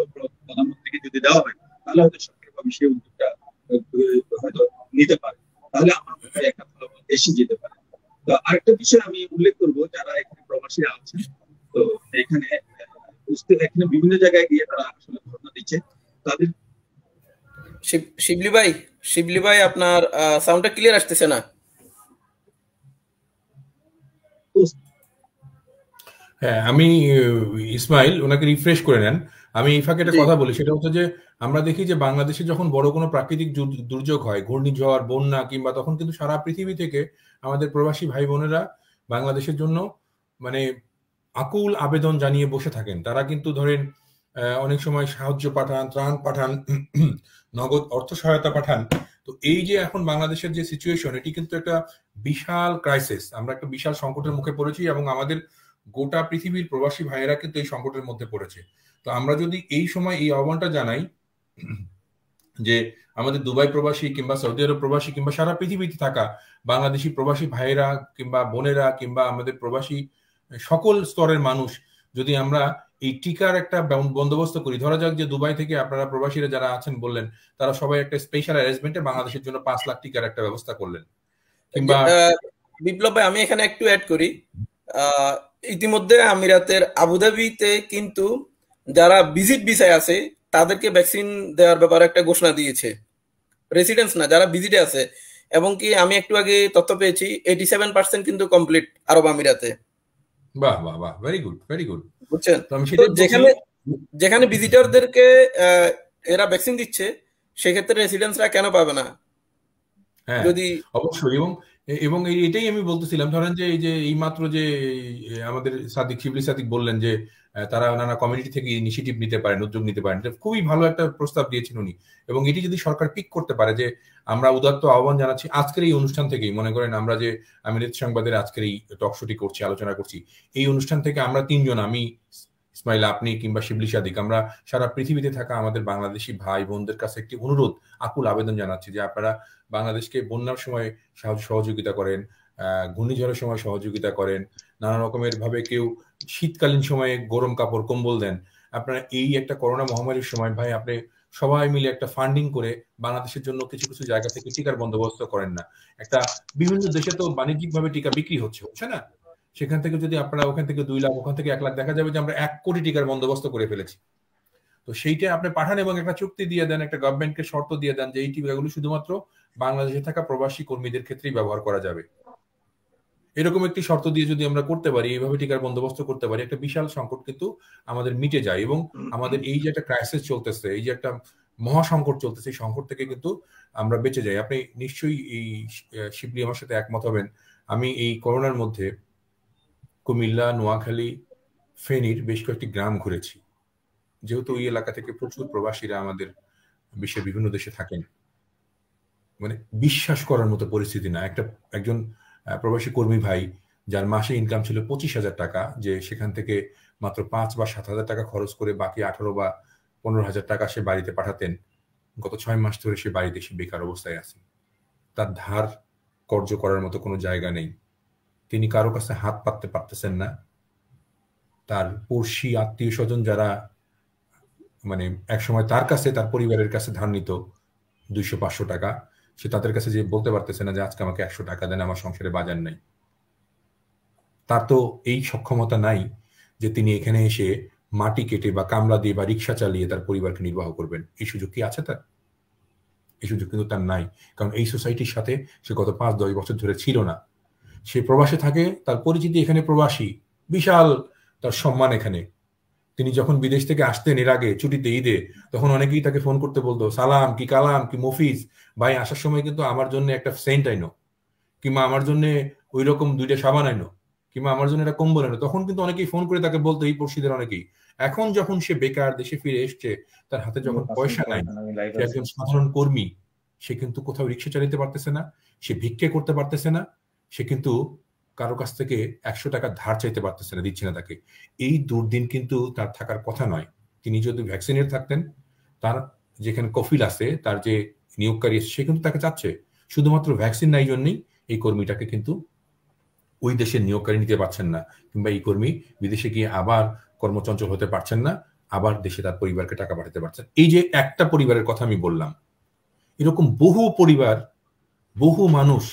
প্রধানমন্ত্রীকে যদি দেওয়া হয়, তাহলে হয়তো সরকারিভাবে সেই উদ্যোগটা হয়তো নিতে পারে, তাহলে আমার মনে হয় একটা ফলাফল এসে যেতে পারে। তো আরেকটা বিষয় আমি উল্লেখ করবো, যারা এখানে প্রবাসীরা আছেন, তো এখানে বিভিন্ন জায়গায় গিয়ে তারা আসলে ধর্ণা দিচ্ছে, তাদের শিবলি ভাই আপনার সাউন্ডটা ক্লিয়ার আসতেছে না। হ্যাঁ, আমি ইসমাইল ওনাকে রিফ্রেশ করে নেন। আমি এই ফাঁকে একটা জি কথা বলি, সেটা হচ্ছে যে আমরা দেখি যে বাংলাদেশে যখন বড় কোনো প্রাকৃতিক দুর্যোগ হয়, ঘূর্ণিঝড়, বন্যা, কিংবা তখন কিন্তু সারা পৃথিবী থেকে আমাদের প্রবাসী ভাই বোনেরা বাংলাদেশের জন্য মানে আকুল আবেদন জানিয়ে বসে থাকেন। তারা কিন্তু ধরেন অনেক সময় সাহায্য পাঠান, ত্রাণ পাঠান, নগদ অর্থ সহায়তা পাঠান। তো এই যে এখন বাংলাদেশের যে সিচুয়েশন, এটি কিন্তু একটা বিশাল ক্রাইসিস, আমরা একটা বিশাল সংকটের মুখে পড়েছি, এবং আমাদের গোটা পৃথিবীর প্রবাসী ভাইয়েরা কিন্তু এই সংকটের মধ্যে পড়েছে। তো আমরা যদি এই সময় এই আহ্বানটা জানাই যে আমাদের দুবাই প্রবাসী কিংবা সৌদি আরব প্রবাসী কিংবা সারা পৃথিবীতে থাকা বাংলাদেশি প্রবাসী ভাইয়েরা কিংবা বোনেরা কিংবা আমাদের প্রবাসী সকল স্তরের মানুষ, যদি আমরা এই টিকার একটা বন্দোবস্ত করি, ধরা যাক যে দুবাই থেকে আপনারা প্রবাসীরা যারা আছেন বললেন, তারা সবাই একটা স্পেশাল অ্যারেঞ্জমেন্টে বাংলাদেশের জন্য 5 লাখ টিকার একটা ব্যবস্থা করলেন, কিংবা বিপ্লব ভাই আমি এখানে একটু অ্যাড করি। ইতিমধ্যে আমিরাতের আবুধাবিতে কিন্তু যারা ভিজিট ভিসায় আছে তাদেরকে ভ্যাকসিন দেওয়ার ব্যাপারে একটা ঘোষণা দিয়েছে, রেসিডেন্স না, যারা ভিজিটে আছে। এবং কি আমি একটু আগে তথ্য পেয়েছি 87% কিন্তু কমপ্লিট আরব আমিরাতে। বাহ বাহ বাহ, ভেরি গুড ভেরি গুড। বুঝছেন, তো আমি তো সেটাই বলছি। যেখানে যেখানে ভিজিটরদেরকে এরা ভ্যাকসিন দিচ্ছে, সেক্ষেত্রে রেসিডেন্সরা কেন পাবে না? হ্যাঁ যদি অবশ্যই। এবং এবং এটাই আমি বলতেছিলাম, ধরেন যে এই যে এই মাত্র যে আমাদের শিবলি সাদিক বললেন যে তারা নানা কমিউনিটি থেকে ইনিশিয়েটিভ নিতে পারেন, উদ্যোগ নিতে পারেন, এটা খুবই ভালো একটা প্রস্তাব দিয়েছেন উনি। এবং এটি যদি সরকার পিক করতে পারে, যে আমরা উদাত্ত আহ্বান জানাচ্ছি আজকের এই অনুষ্ঠান থেকেই, মনে করেন আমরা যে আমিরাত সংবাদের আজকের এই টকশোটি করছি, আলোচনা করছি, এই অনুষ্ঠান থেকে আমরা তিনজন, আমি, ইসমাইল, আপনি কিংবা শিবলি সাদিক, আমরা সারা পৃথিবীতে থাকা আমাদের বাংলাদেশি ভাই বোনদের কাছে একটি অনুরোধ, আকুল আবেদন জানাচ্ছি যে আপনারা বাংলাদেশকে বন্যার সময় সহযোগিতা করেন, ঘূর্ণিঝড়ের সময় সহযোগিতা করেন, নানা রকমের ভাবে কেউ শীতকালীন সময়ে গরম কাপড় কম্বল দেন। আপনারা এই একটা করোনা মহামারীর সময় ভাই আপনি সবাই মিলে একটা ফান্ডিং করে বাংলাদেশের জন্য কিছু কিছু জায়গা থেকে টিকার বন্দোবস্ত করেন না? একটা বিভিন্ন দেশে তো বাণিজ্যিক ভাবে টিকা বিক্রি হচ্ছে না, সেখান থেকে যদি আপনারা ওখান থেকে 2 লাখ, ওখান থেকে 1 লাখ, দেখা যাবে যে আমরা 1 কোটি টিকার বন্দোবস্ত করে ফেলেছি। তো সেইটা আপনি পাঠান এবং একটা চুক্তি দিয়ে দেন, একটা গভর্নমেন্টকে শর্ত দিয়ে দেন যে এই টিকাগুলো শুধুমাত্র বাংলাদেশে থাকা প্রবাসী কর্মীদের ক্ষেত্রেই ব্যবহার করা যাবে। এরকম একটি শর্ত দিয়ে যদি আমরা করতে পারি, এইভাবে টিকার বন্দোবস্ত করতে পারি, একটা বিশাল সংকট কিন্তু আমাদের মিটে যায়। এবং আমাদের এই যে একটা ক্রাইসিস চলতেছে, এই যে একটা মহা সংকট চলতেছে, এই সংকট থেকে কিন্তু আমরা বেঁচে যাই। আপনি নিশ্চয়ই এই শিবলি আমার সাথে একমত হবেন, আমি এই করোনার মধ্যে কুমিল্লা, নোয়াখালী, ফেনীর বেশ কয়েকটি গ্রাম ঘুরেছি, যেহেতু ওই এলাকা থেকে প্রচুর প্রবাসীরা আমাদের বিশ্বের বিভিন্ন দেশে থাকেন। মানে বিশ্বাস করার মতো পরিস্থিতি না। একজন প্রবাসী কর্মী ভাই, যার মাসে ইনকাম ছিল 25,000 টাকা, যে সেখান থেকে মাত্র 5 বা 7,000 টাকা খরচ করে বাকি 18 বা 15,000 টাকা সে বাড়িতে পাঠাতেন, গত 6 মাস ধরে সে বাড়িতে এসে বেকার অবস্থায় আছে। তার ধার কর্য করার মতো কোনো জায়গা নেই, তিনি কারো কাছে হাত পাততে পারতেছেন না। তার পড়শি আত্মীয় স্বজন যারা মানে একসময় তার কাছে, তার পরিবারের কাছে ধার নিত 200-500 টাকা, সে তাদের কাছে যে বলতে পারতেছে না যে আজকে আমাকে 100 টাকা দেন, আমার সংসারে বাজার নাই। তার তো এই সক্ষমতা নাই যে তিনি এখানে এসে মাটি কেটে বা কামলা দিয়ে বা রিক্সা চালিয়ে তার পরিবারকে নির্বাহ করবেন। এই সুযোগ কি আছে তার? এই সুযোগ কিন্তু তার নাই, কারণ এই সোসাইটির সাথে সে গত 5-10 বছর ধরে ছিল না। সে প্রবাসে থাকে, তার পরিচিতি এখানে প্রবাসী, বিশাল তার সম্মান এখানে। তিনি যখন বিদেশ থেকে আসতেন এর আগে ছুটিতে, ঈদে, তখন অনেকেই তাকে ফোন করতে বলতো, সালাম কি কালাম কি মফিজ ভাই, আসার সময় কিন্তু আমার জন্য একটা সেন্ট আইনো, কিংবা আমার জন্য ওই রকম 2টা সাবান আইনো, কিংবা আমার জন্য একটা কম্বল আইনো। তখন কিন্তু অনেকেই ফোন করে তাকে বলতো, এই পড়শিদের অনেকেই। এখন যখন সে বেকার, দেশে ফিরে এসছে, তার হাতে যখন পয়সা নাই, সে একজন সাধারণ কর্মী, সে কিন্তু কোথাও রিক্সা চালাতে পারতেছে না, সে ভিক্ষে করতে পারতেছে না, সে কিন্তু কারো কাছ থেকে 100 টাকা ধার চাইতে পারতেছে না, দিচ্ছে না তাকে। এই দুর্দিন কিন্তু তার থাকার কথা নয়। তিনি যদি ভ্যাকসিনের থাকতেন, তার যেখানে কফিল আছে, তার যে নিয়োগকারী, সে কিন্তু তাকে চাচ্ছে। শুধুমাত্র ভ্যাকসিন নাই জন্যই এই কর্মীটাকে কিন্তু ওই দেশের নিয়োগকারী নিতে পারছেন না, কিংবা এই কর্মী বিদেশে গিয়ে আবার কর্মচঞ্চল হতে পারছেন না, আবার দেশে তার পরিবারকে টাকা পাঠাতে পারছেন। এই যে একটা পরিবারের কথা আমি বললাম, এরকম বহু পরিবার, বহু মানুষ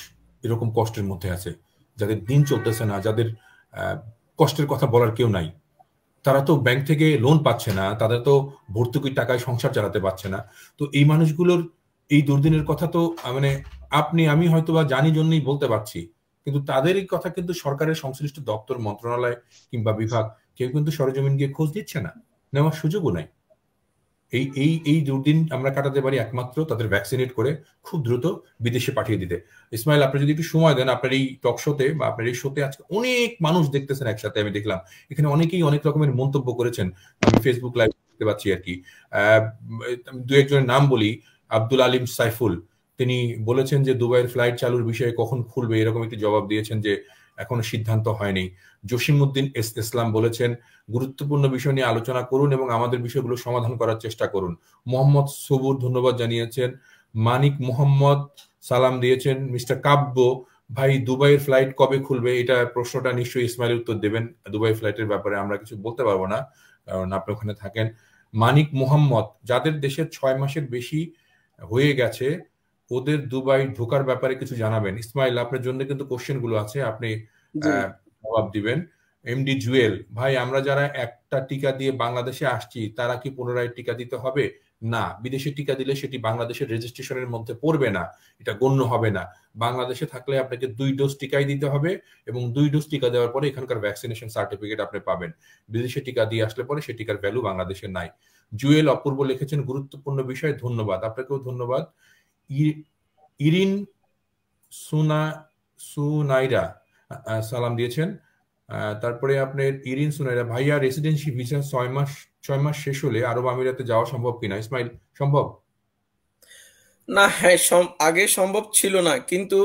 এরকম কষ্টের মধ্যে আছে, যাদের দিন চলতেছে না, যাদের কষ্টের কথা বলার কেউ নাই। তারা তো ব্যাংক থেকে লোন পাচ্ছে না, তাদের তো ভর্তুকির টাকায় সংসার চালাতে পারছে না। তো এই মানুষগুলোর এই দুর্দিনের কথা তো মানে আমি হয়তো বা জানি জন্যই বলতে পারছি, কিন্তু তাদের এই কথা কিন্তু সরকারের সংশ্লিষ্ট দপ্তর, মন্ত্রণালয় কিংবা বিভাগ কেউ কিন্তু সরেজমিন গিয়ে খোঁজ দিচ্ছে না, নেওয়ার সুযোগও নাই। এই এই এই দুর্দিন আমরা কাটাতে পারি একমাত্র তাদের ভ্যাকসিনেট করে খুব দ্রুত বিদেশে পাঠিয়ে দিতে। ইসমাইল, আপনি যদি একটু সময় দেন, আপনার এই টক শোতে বা আপনার এই শোতে আজকে অনেক মানুষ দেখতেছেন একসাথে, আমি দেখলাম এখানে অনেকেই অনেক রকমের মন্তব্য করেছেন, আমি ফেসবুক লাইভ দেখতে পাচ্ছি আর কি। দু একজনের নাম বলি। আব্দুল আলিম সাইফুল, তিনি বলেছেন যে দুবাইয়ের ফ্লাইট চালুর বিষয়ে কখন খুলবে এরকম একটি জবাব দিয়েছেন যে এখনো সিদ্ধান্ত হয়নি। জসিমউদ্দিন ইসলাম বলেছেন গুরুত্বপূর্ণ বিষয় নিয়ে আলোচনা করুন এবং আমাদের বিষয়গুলো সমাধান করার চেষ্টা করুন। মোহাম্মদ সবুর ধন্যবাদ জানিয়েছেন। মানিক মোহাম্মদ সালাম দিয়েছেন। মিস্টার কাব্য ভাই, দুবাইয়ের ফ্লাইট কবে খুলবে, এটা প্রশ্নটা নিশ্চয়ই ইসমাইল উত্তর দেবেন। দুবাই ফ্লাইটের ব্যাপারে আমরা কিছু বলতে পারবো না, কারণ আপনি ওখানে থাকেন। মানিক মোহাম্মদ, যাদের দেশে 6 মাসের বেশি হয়ে গেছে ওদের দুবাই ঢোকার ব্যাপারে কিছু জানাবেন। ইসমাইল, আপনার জন্য কিন্তু কোশ্চেন গুলো আছে, আপনি জবাব দিবেন। এমডি জুয়েল ভাই, আমরা যারা একটা টিকা দিয়ে বাংলাদেশে আসছি তারা কি পুনরায় টিকা দিতে হবে? না, বিদেশে টিকা দিলে সেটি বাংলাদেশের রেজিস্ট্রেশনের মধ্যে পড়বে না, এটা গণ্য হবে না। বাংলাদেশে থাকলে আপনাকে 2 ডোজ টিকাই দিতে হবে এবং 2 ডোজ টিকা দেওয়ার পরে এখানকার ভ্যাকসিনেশন সার্টিফিকেট আপনি পাবেন। বিদেশে টিকা দিয়ে আসলে পরে সেই টিকার ভ্যালু বাংলাদেশে নাই। জুয়েল অপূর্ব লিখেছেন গুরুত্বপূর্ণ বিষয়, ধন্যবাদ। আপনাকেও ধন্যবাদ। ইরিন সুনাইরা সালাম দিয়েছেন। তারপরে আপনার ইরিন সুনাইরা, ভাইয়া রেসিডেন্সি ভিসা 6 মাস শেষ হলে আরব আমিরাতে যাওয়া সম্ভব কিনা? ইসমাইল, সম্ভব না, হ্যাঁ, আগে সম্ভব ছিল না, কিন্তু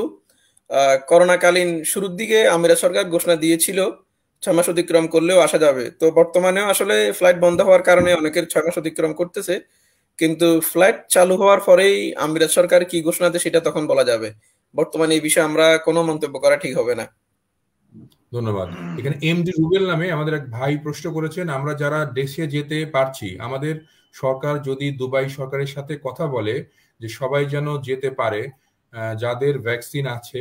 করোনাকালীন শুরুর দিকে আমিরাত সরকার ঘোষণা দিয়েছিল 6 মাস অতিক্রম করলেও আসা যাবে। তো বর্তমানেও আসলে ফ্লাইট বন্ধ হওয়ার কারণে অনেকের 6 মাস অতিক্রম করতেছে, কিন্তু ফ্লাইট চালু হওয়ার পরেই আমিরাত সরকার কি ঘোষণা দেয় সেটা তখন বলা যাবে। বর্তমানে এই বিষয়ে আমরা কোনো মন্তব্য করা ঠিক হবে না। ধন্যবাদ। এখানে এমডি রুবেল নামে আমাদের এক ভাই প্রশ্ন করেছেন, আমরা যারা দেশে যেতে পারছি, আমাদের সরকার যদি দুবাই সরকারের সাথে কথা বলে যে সবাই যেন যেতে পারে, যাদের ভ্যাকসিন আছে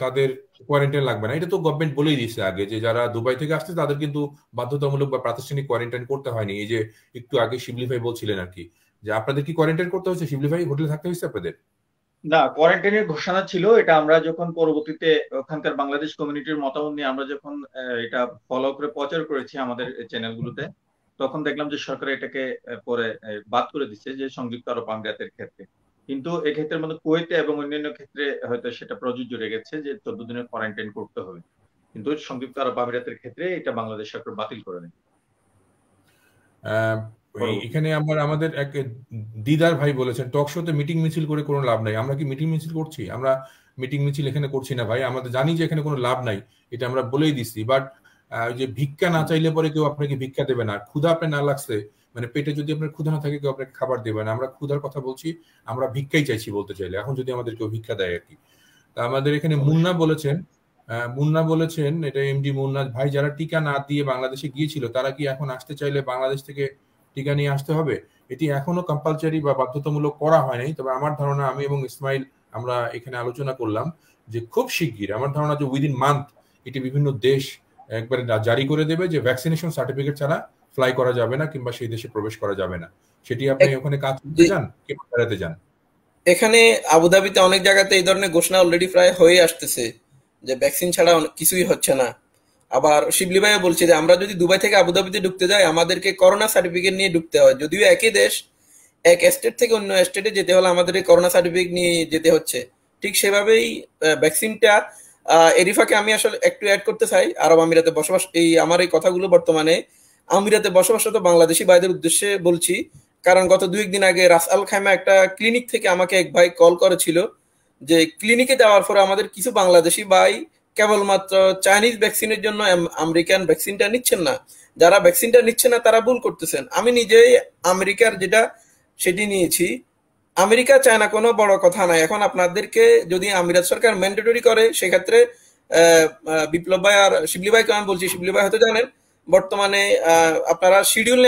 তাদের কোয়ারেন্টাইন লাগবে না। এটা তো গভর্নমেন্ট বলেই দিয়েছে আগে যে যারা দুবাই থেকে আসছে তাদের কিন্তু বাধ্যতামূলক বা প্রাতিষ্ঠানিক কোয়ারেন্টাইন করতে হয়নি। এই যে একটু আগে শিবলি ভাই বলছিলেন আর কি, যে আপনাদের কি কোয়ারেন্টাইন করতে হয়েছে? শিবলি ভাই, হোটেলে থাকতে হয়েছে আপনাদের? না, কোয়ারেন্টাইনের ঘোষণা ছিল, এটা আমরা যখন পরবর্তীতে ওখানকার বাংলাদেশ কমিউনিটির মতামত নিয়ে আমরা যখন এটা ফলো করে প্রচার করেছি আমাদের চ্যানেলগুলোতে, তখন দেখলাম যে সরকার এটাকে পরে বাদ করে দিচ্ছে যে সংযুক্ত আরব আমিরাতের ক্ষেত্রে। কিন্তু এক্ষেত্রে মানে কুয়েতে এবং অন্যান্য ক্ষেত্রে হয়তো সেটা প্রযোজ্য রেখেছে যে 14 দিনের কোয়ারেন্টাইন করতে হবে, কিন্তু সংযুক্ত আরব আমিরাতের ক্ষেত্রে এটা বাংলাদেশ সরকার বাতিল করে দেয়। এখানে আমাদের এক দিদার ভাই বলেছেন টক শোতে মিটিং মিছিল করে কোনো লাভ নাই। আমরা কি মিটিং মিছিল করছি? আমরা মিটিং মিছিল এখানে করছি না ভাই, আমরা জানি যে এখানে কোনো লাভ নাই, এটা আমরা বলেই দিচ্ছি। বাট যে ভিক্ষা না চাইলে পরে কেউ আপনাকে ভিক্ষা দেবে না। ক্ষুধা আপনার না লাগছে, মানে পেটে যদি আপনার ক্ষুধা না থাকে কেউ আপনাকে খাবার দেবে না। আমরা ক্ষুধার কথা বলছি, আমরা ভিক্ষাই চাইছি বলতে চাইলে, এখন যদি আমাদের কেউ ভিক্ষা দেয় আর কি। তা আমাদের এখানে মুন্না বলেছেন, এটা এমডি মুন্না ভাই, যারা টিকা না দিয়ে বাংলাদেশে গিয়েছিল তারা কি এখন আসতে চাইলে বাংলাদেশ থেকে টিকা নিয়ে আসতে হবে? এটি এখনো কম্পালসারি বা বাধ্যতামূলক করা হয় নাই, তবে আমার ধারণা, আমি এবং ইসমাইল আমরা এখানে আলোচনা করলাম যে খুব শিগগির, আমার ধারণা যে উইদিন মান্থ এটি বিভিন্ন দেশ একবারে জারি করে দেবে যে ভ্যাকসিনেশন সার্টিফিকেট ছাড়া ফ্লাই করা যাবে না কিংবা সেই দেশে প্রবেশ করা যাবে না। সেটি আপনি ওখানে কাজ করতে যান কিংবা বেড়াতে যান, এখানে আবুধাবিতে অনেক জায়গাতে এই ধরনের ঘোষণা অলরেডি প্রায় হয়ে আসতেছে যে ভ্যাকসিন ছাড়া কিছুই হচ্ছে না। আবার শিবলি ভাইও বলছে যে আমরা যদি দুবাই থেকে আবুধাবিতে ঢুকতে যাই আমাদেরকে করোনা সার্টিফিকেট নিয়ে ঢুকতে হয়, যদিও একই দেশ, এক স্টেট থেকে অন্য স্টেটে যেতে হলে আমাদের এই করোনা সার্টিফিকেট নিয়ে যেতে হচ্ছে। ঠিক সেভাবেই ভ্যাকসিনটা, এরই ফাঁকে আমি আসলে একটু অ্যাড করতে চাই, আরব আমিরাতে বসবাস, আমার এই কথাগুলো বর্তমানে আমিরাতে বসবাসরত বাংলাদেশি ভাইদের উদ্দেশ্যে বলছি, কারণ গত 2-1 দিন আগে রাস আল খাইমা একটা ক্লিনিক থেকে আমাকে এক ভাই কল করেছিল যে ক্লিনিকে যাওয়ার পরে আমাদের কিছু বাংলাদেশি ভাই কেবলমাত্র চাইনিজ ভ্যাকসিনের জন্য আমেরিকান ভ্যাকসিনটা নিচ্ছেন না। যারা ভ্যাকসিনটা নিচ্ছে না তারা ভুল করতেছেন। আমি নিজেই আমেরিকার যেটা সেটি নিয়েছি। আমেরিকা চায় না কোনো বড় কথা নাই। এখন আপনাদেরকে যদি আমিরাত সরকার ম্যান্ডেটরি করে, সেক্ষেত্রে বিপ্লব ভাই আর শিবলি ভাইকে আমি বলছি, শিবলি ভাই হয়তো জানেন বর্তমানে আপনারা শিডিউল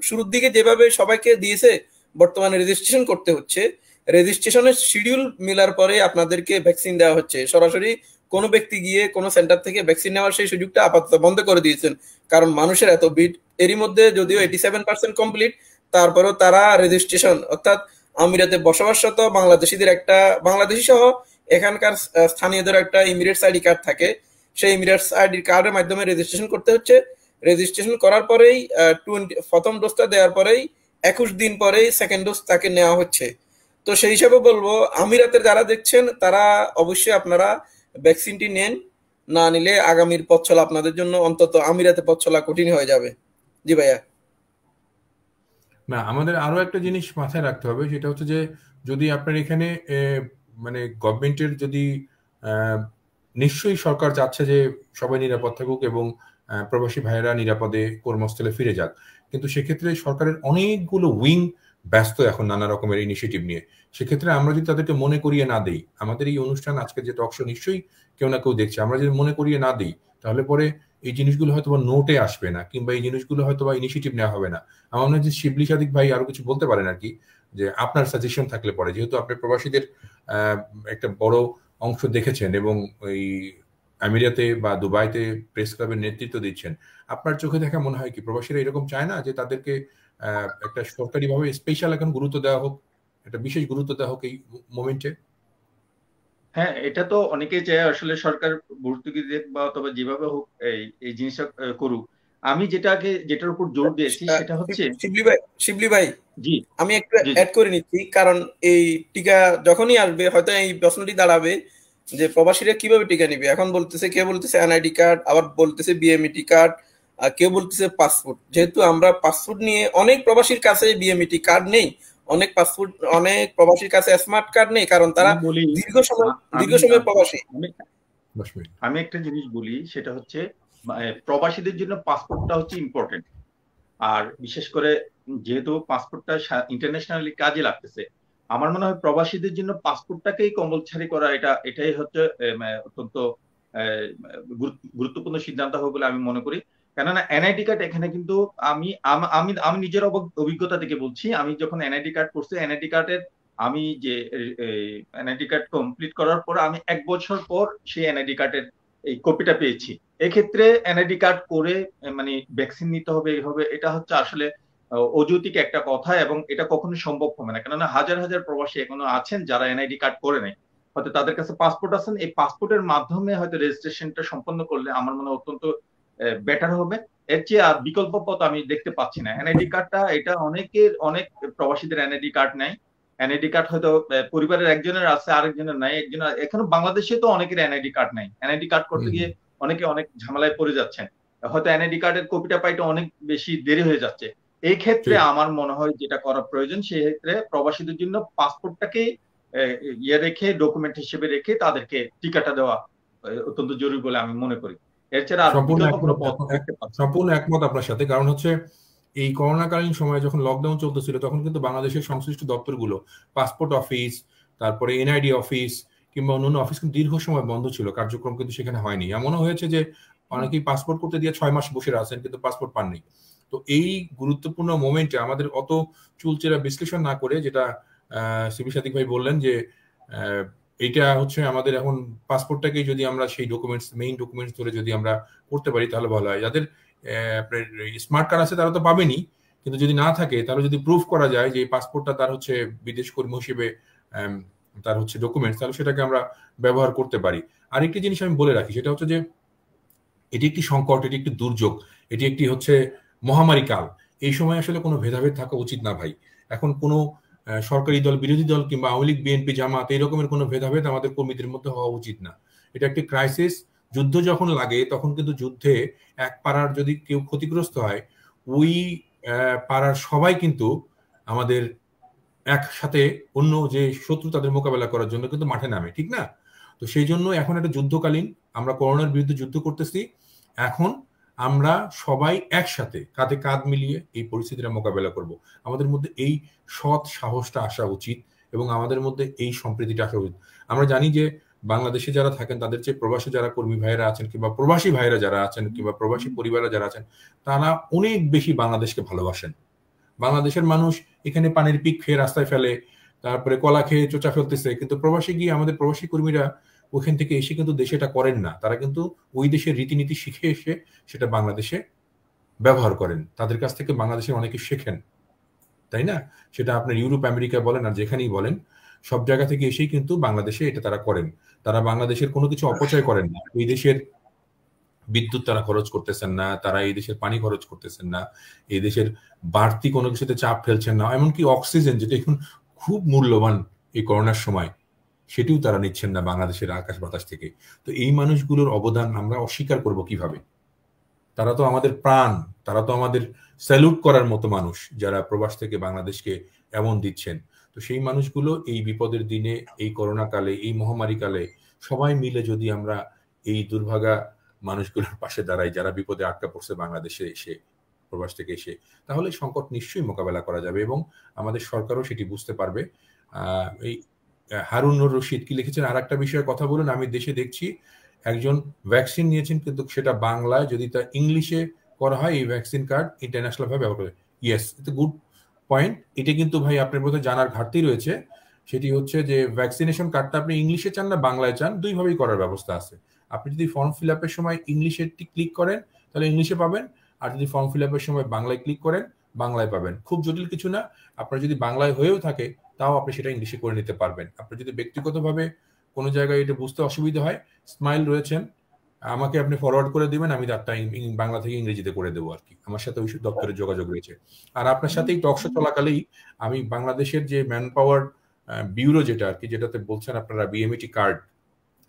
শুরুর দিকে যেভাবে সবাইকে দিয়েছে, বর্তমানে রেজিস্ট্রেশন করতে হচ্ছে। রেজিস্ট্রেশনের শিডিউল মিলার পরে আপনাদেরকে ভ্যাকসিন দেওয়া হচ্ছে। সরাসরি কোনো ব্যক্তি গিয়ে কোনো সেন্টার থেকে ভ্যাকসিন নেওয়ার সেই সুযোগটা আপাতত বন্ধ করে দিয়েছেন, কারণ মানুষের এত ভিড়। এরই মধ্যে যদিও 87% কমপ্লিট, তারপরেও তারা রেজিস্ট্রেশন, অর্থাৎ আমিরাতে বসবাসরত বাংলাদেশিদের একটা, বাংলাদেশি সহ এখানকার স্থানীয়দের একটা ইমিরেটস আইডি কার্ড থাকে, সেই ইমিরেটস আইডি কার্ডের মাধ্যমে রেজিস্ট্রেশন করতে হচ্ছে। রেজিস্ট্রেশন করার পরেই প্রথম ডোজটা দেওয়ার পরেই 21 দিন পরেই সেকেন্ড ডোজ তাকে নেওয়া হচ্ছে। তো সেই হিসাবে বলবো আমিরাতের যারা দেখছেন তারা অবশ্যই আপনারা ভ্যাকসিনটি নেন, না নিলে আগামীর পথ চলা আপনাদের জন্য, অন্তত আমিরাতে পথ চলা কঠিন হয়ে যাবে। জি ভাইয়া। না, আমাদের আরো একটা জিনিস মাথায় রাখতে হবে, সেটা হচ্ছে যে যদি আপনার এখানে মানে গভর্নমেন্টের যদি নিশ্চয়ই সরকার চাচ্ছে যে সবাই নিরাপদ থাকুক এবং প্রবাসী ভাইয়েরা নিরাপদে কর্মস্থলে ফিরে যাক, কিন্তু সেক্ষেত্রে সরকারের অনেকগুলো উইং ব্যস্ত এখন নানা রকমের ইনিশিয়েটিভ নিয়ে। সেক্ষেত্রে আমরা যদি তাদেরকে মনে করিয়ে না দিই, আমাদের এই অনুষ্ঠান আজকে যে টক শো নিশ্চয়ই কেউ না কেউ দেখছে, আমরা যদি মনে করিয়ে না দিই তাহলে পরে এই জিনিসগুলো হয়তো বা নোটে আসবে না, কিংবা এই জিনিসগুলো হয়তো বা ইনিশিয়েটিভ নেওয়া হবে না। আমার মনে হয় যে শিবলি সাদিক ভাই আরো কিছু বলতে পারেন আর কি, যে আপনার সাজেশন থাকলে পরে, যেহেতু আপনি প্রবাসীদের একটা বড় অংশ দেখেছেন এবং ওই আমিরাতে বা দুবাইতে প্রেস ক্লাবের নেতৃত্ব দিচ্ছেন, আপনার চোখে দেখা মনে হয় কি প্রবাসীরা এরকম চায় না যে তাদেরকে একটা সরকারিভাবে স্পেশাল এখন গুরুত্ব দেওয়া হোক, একটা বিশেষ গুরুত্ব দেওয়া হোক এই মোমেন্টে? হ্যাঁ, এটা তো অনেকেই চায় আসলে সরকার ভর্তুকি দিক বা অথবা যেভাবে হোক এই জিনিসটা করুক। আমি যেটার উপর জোর দিয়েছি সেটা হচ্ছে শিবলি ভাই জি আমি একটু অ্যাড করে নিচ্ছি, কারণ এই টিকা যখনই আসবে হয়তো এই প্রশ্নটি দাঁড়াবে যে প্রবাসীরা কিভাবে টিকা নিবে। এখন কেউ বলতেছে এনআইডি কার্ড, আবার বলতেছে বিএমইটি কার্ড, আর কেউ বলতেছে পাসপোর্ট। যেহেতু আমরা পাসপোর্ট নিয়ে, অনেক প্রবাসীর কাছে বিএমইটি কার্ড নেই, অনেক প্রবাসীর কাছে স্মার্ট কার্ড নেই, কারণ তারা দীর্ঘ সময় প্রবাসী। আমি একটা জিনিস বলি, সেটা হচ্ছে প্রবাসীদের জন্য পাসপোর্টটা হচ্ছে ইম্পর্টেন্ট। আর বিশেষ করে যেহেতু পাসপোর্টটা ইন্টারন্যাশনালি কাজে লাগতেছে, আমার মনে হয় প্রবাসীদের জন্য পাসপোর্টটাকেই কম্পালসারি করা এটাই হচ্ছে অত্যন্ত গুরুত্বপূর্ণ সিদ্ধান্ত হবে বলে আমি মনে করি। কেননা এনআইডি কার্ড এখানে কিন্তু আমি নিজের অভিজ্ঞতা থেকে বলছি, আমি যখন এনআইডি কার্ড করছি, এনআইডি কার্ডের আমি যে এনআইডি কার্ড কমপ্লিট করার পর আমি 1 বছর পর সেই এনআইডি কার্ডের এই কপিটা পেয়েছি। এক্ষেত্রে এনআইডি কার্ড করে মানে ভ্যাকসিন নিতে হবে এটা হচ্ছে আসলে অযৌক্তিক একটা কথা, এবং এটা কখনো সম্ভব হবে না। কেননা হাজার হাজার প্রবাসী এখনো আছেন যারা এনআইডি কার্ড করে নেয়, হয়তো তাদের কাছে পাসপোর্ট আছেন, এই পাসপোর্টের মাধ্যমে হয়তো রেজিস্ট্রেশনটা সম্পন্ন করলে আমার মনে হয় অত্যন্ত বেটার হবে। এর চেয়ে আর বিকল্প পথ আমি দেখতে পাচ্ছি না। এনআইডি কার্ডটা এটা অনেক প্রবাসীদের এনআইডি কার্ড নাই। এনআইডি কার্ড হয়তো পরিবারের একজনের আছে, আরেকজনের নাই, এখানে বাংলাদেশে তো অনেকের এনআইডি কার্ড নাই। এনআইডি কার্ড করতে গিয়ে অনেকে অনেক ঝামেলায় পড়ে যাচ্ছেন, হয়তো এনআইডি কার্ডের কপিটা পাইতে অনেক বেশি দেরি হয়ে যাচ্ছে। এই ক্ষেত্রে আমার মনে হয় যেটা করা প্রয়োজন, সেই ক্ষেত্রে প্রবাসীদের জন্য পাসপোর্টটাকে ডকুমেন্ট হিসেবে রেখে তাদেরকে টিকাটা দেওয়া অত্যন্ত জরুরি বলে আমি মনে করি। এর ছাড়া সম্পূর্ণ একমত আপনার সাথে। কারণ হচ্ছে এই করোনাকালীন সময়ে যখন লকডাউন চলতেছিল, তখন কিন্তু বাংলাদেশের সংশ্লিষ্ট দপ্তরগুলো, পাসপোর্ট অফিস, তারপরে এনআইডি অফিস কিংবা অন্যান্য অফিস কিন্তু দীর্ঘ সময় বন্ধ ছিল, কার্যক্রম কিন্তু সেখানে হয়নি। এমনও হয়েছে যে অনেকেই পাসপোর্ট করতে দিয়ে 6 মাস বসে আছেন কিন্তু পাসপোর্ট পাননি। তো এই গুরুত্বপূর্ণ মোমেন্টে আমাদের অত চুলচেরা বিশ্লেষণ না করে, যেটা সিবি সাদিক ভাই বললেন যে এইটা হচ্ছে আমাদের এখন পাসপোর্টটাকে যদি আমরা সেই মেইন ডকুমেন্টস ধরে যদি আমরা করতে পারি তাহলে ভালো হয়। যাদের আপনার স্মার্ট কার্ড আছে তারা তো পাবেনই, কিন্তু যদি না থাকে তাহলে যদি প্রুফ করা যায় যে পাসপোর্টটা তার হচ্ছে বিদেশ কর্মী হিসেবে তার হচ্ছে ডকুমেন্টস, তাহলে সেটাকে আমরা ব্যবহার করতে পারি। আরেকটি জিনিস আমি বলে রাখি, সেটা হচ্ছে যে এটি একটি সংকট, এটি একটি দুর্যোগ, এটি একটি হচ্ছে মহামারী কাল। এই সময় আসলে কোনো ভেদাভেদ থাকা উচিত না ভাই। এখন কোনো সরকারি দল, বিরোধী দল কিংবা আওয়ামী লীগ, বিএনপি, জামাত, এই রকমের কোনো ভেদাভেদ আমাদের কর্মীদের মধ্যে হওয়া উচিত না। এটা একটি ক্রাইসিস। যুদ্ধ যখন লাগে তখন কিন্তু যুদ্ধে এক পাড়ার যদি কেউ ক্ষতিগ্রস্ত হয়, ওই পাড়ার সবাই কিন্তু আমাদের একসাথে অন্য যে শত্রু তাদের মোকাবেলা করার জন্য কিন্তু মাঠে নামে, ঠিক না? তো সেই জন্য এখন একটা যুদ্ধকালীন, আমরা করোনার বিরুদ্ধে যুদ্ধ করতেছি। এখন আমরা সবাই একসাথে কাঁধে কাঁধ মিলিয়ে এই পরিস্থিতিটা মোকাবেলা করব। আমাদের মধ্যে এই সৎ সাহসটা আসা উচিত এবং আমাদের মধ্যে এই সম্প্রীতিটা আসা উচিত। আমরা জানি যে বাংলাদেশে যারা থাকেন তাদের চেয়ে প্রবাসী যারা কর্মী ভাইয়েরা আছেন কিংবা প্রবাসী ভাইয়েরা যারা আছেন কিংবা প্রবাসী পরিবাররা যারা আছেন, তারা অনেক বেশি বাংলাদেশকে ভালোবাসেন। বাংলাদেশের মানুষ এখানে পানির পিক খেয়ে রাস্তায় ফেলে, তারপরে কলা খেয়ে চোচা ফেলতেছে, কিন্তু প্রবাসী গিয়ে আমাদের প্রবাসী কর্মীরা ওখান থেকে এসে কিন্তু দেশে এটা করেন না। তারা কিন্তু ওই দেশের রীতিনীতি শিখে এসে সেটা বাংলাদেশে ব্যবহার করেন। তাদের কাছ থেকে বাংলাদেশের অনেকে শেখেন, তাই না? সেটা আপনার ইউরোপ, আমেরিকা বলেন আর যেখানেই বলেন। সব জায়গা থেকে এসেই কিন্তু বাংলাদেশে এটা তারা করেন। তারা বাংলাদেশের কোনো কিছু অপচয় করেন না। এই দেশের বিদ্যুৎ তারা খরচ করতেছেন না, তারা এই দেশের পানি খরচ করতেছেন না, এই দেশের বাড়তি কোনো কিছুতে চাপ ফেলছেন না, এমনকি অক্সিজেন যেটা এখন খুব মূল্যবান এই করোনার সময়, সেটিও তারা নিচ্ছেন না বাংলাদেশের আকাশ বাতাস থেকে। তো এই মানুষগুলোর অবদান আমরা অস্বীকার করব কিভাবে? তারা তো আমাদের প্রাণ, তারা তো আমাদের স্যালুট করার মতো মানুষ, যারা প্রবাস থেকে বাংলাদেশকে এমন দিচ্ছেন। তো সেই মানুষগুলো এই বিপদের দিনে, এই করোনা কালে, এই মহামারী কালে সবাই মিলে যদি আমরা এই দুর্ভাগা মানুষগুলোর পাশে দাঁড়াই, যারা বিপদে আটকা পড়ছে বাংলাদেশে এসে, প্রবাস থেকে এসে, তাহলে সংকট নিশ্চয়ই মোকাবেলা করা যাবে এবং আমাদের সরকারও সেটি বুঝতে পারবে। এই হারুনুর রশিদ কি লিখেছেন, আর একটা বিষয়ে কথা বলুন, আমি দেশে দেখছি একজন ভ্যাকসিন নিয়েছেন কিন্তু সেটা বাংলায়, যদি তা ইংলিশে করা হয় এই ভ্যাকসিন কার্ড ইন্টারন্যাশনাল ভাবে ব্যবহার করে। Yes, it's good point. এটা কিন্তু ভাই আপনার বোধহয় জানার ঘাটতি রয়েছে। সেটি হচ্ছে যে ভ্যাকসিনেশন কার্ডটা আপনি ইংলিশে চান না বাংলায় চান, দুইভাবেই করার ব্যবস্থা আছে। আপনি যদি ফর্ম ফিল আপের সময় ইংলিশে ক্লিক করেন তাহলে ইংলিশে পাবেন, আর যদি ফর্ম ফিল আপের সময় বাংলায় ক্লিক করেন বাংলায় পাবেন। খুব জটিল কিছু না। আপনার যদি বাংলায় হয়েও থাকে তাও আপনি সেটা ইংলিশে করে নিতে পারবেন। আপনার যদি ব্যক্তিগতভাবে কোনো জায়গায় এটা বুঝতে অসুবিধা হয়, স্মাইল রয়েছেন, আমাকে আপনি ফরওয়ার্ড করে দিবেন, আমি তারটা বাংলা থেকে ইংরেজিতে করে দেবো আর কি। আমার সাথে ওই দপ্তরের যোগাযোগ রয়েছে। আর আপনার সাথে এই টকশো চলাকালেই আমি বাংলাদেশের যে ম্যান পাওয়ার ব্যুরো যেটা আর কি, যেটাতে বলছেন আপনারা বিএমইটি কার্ড,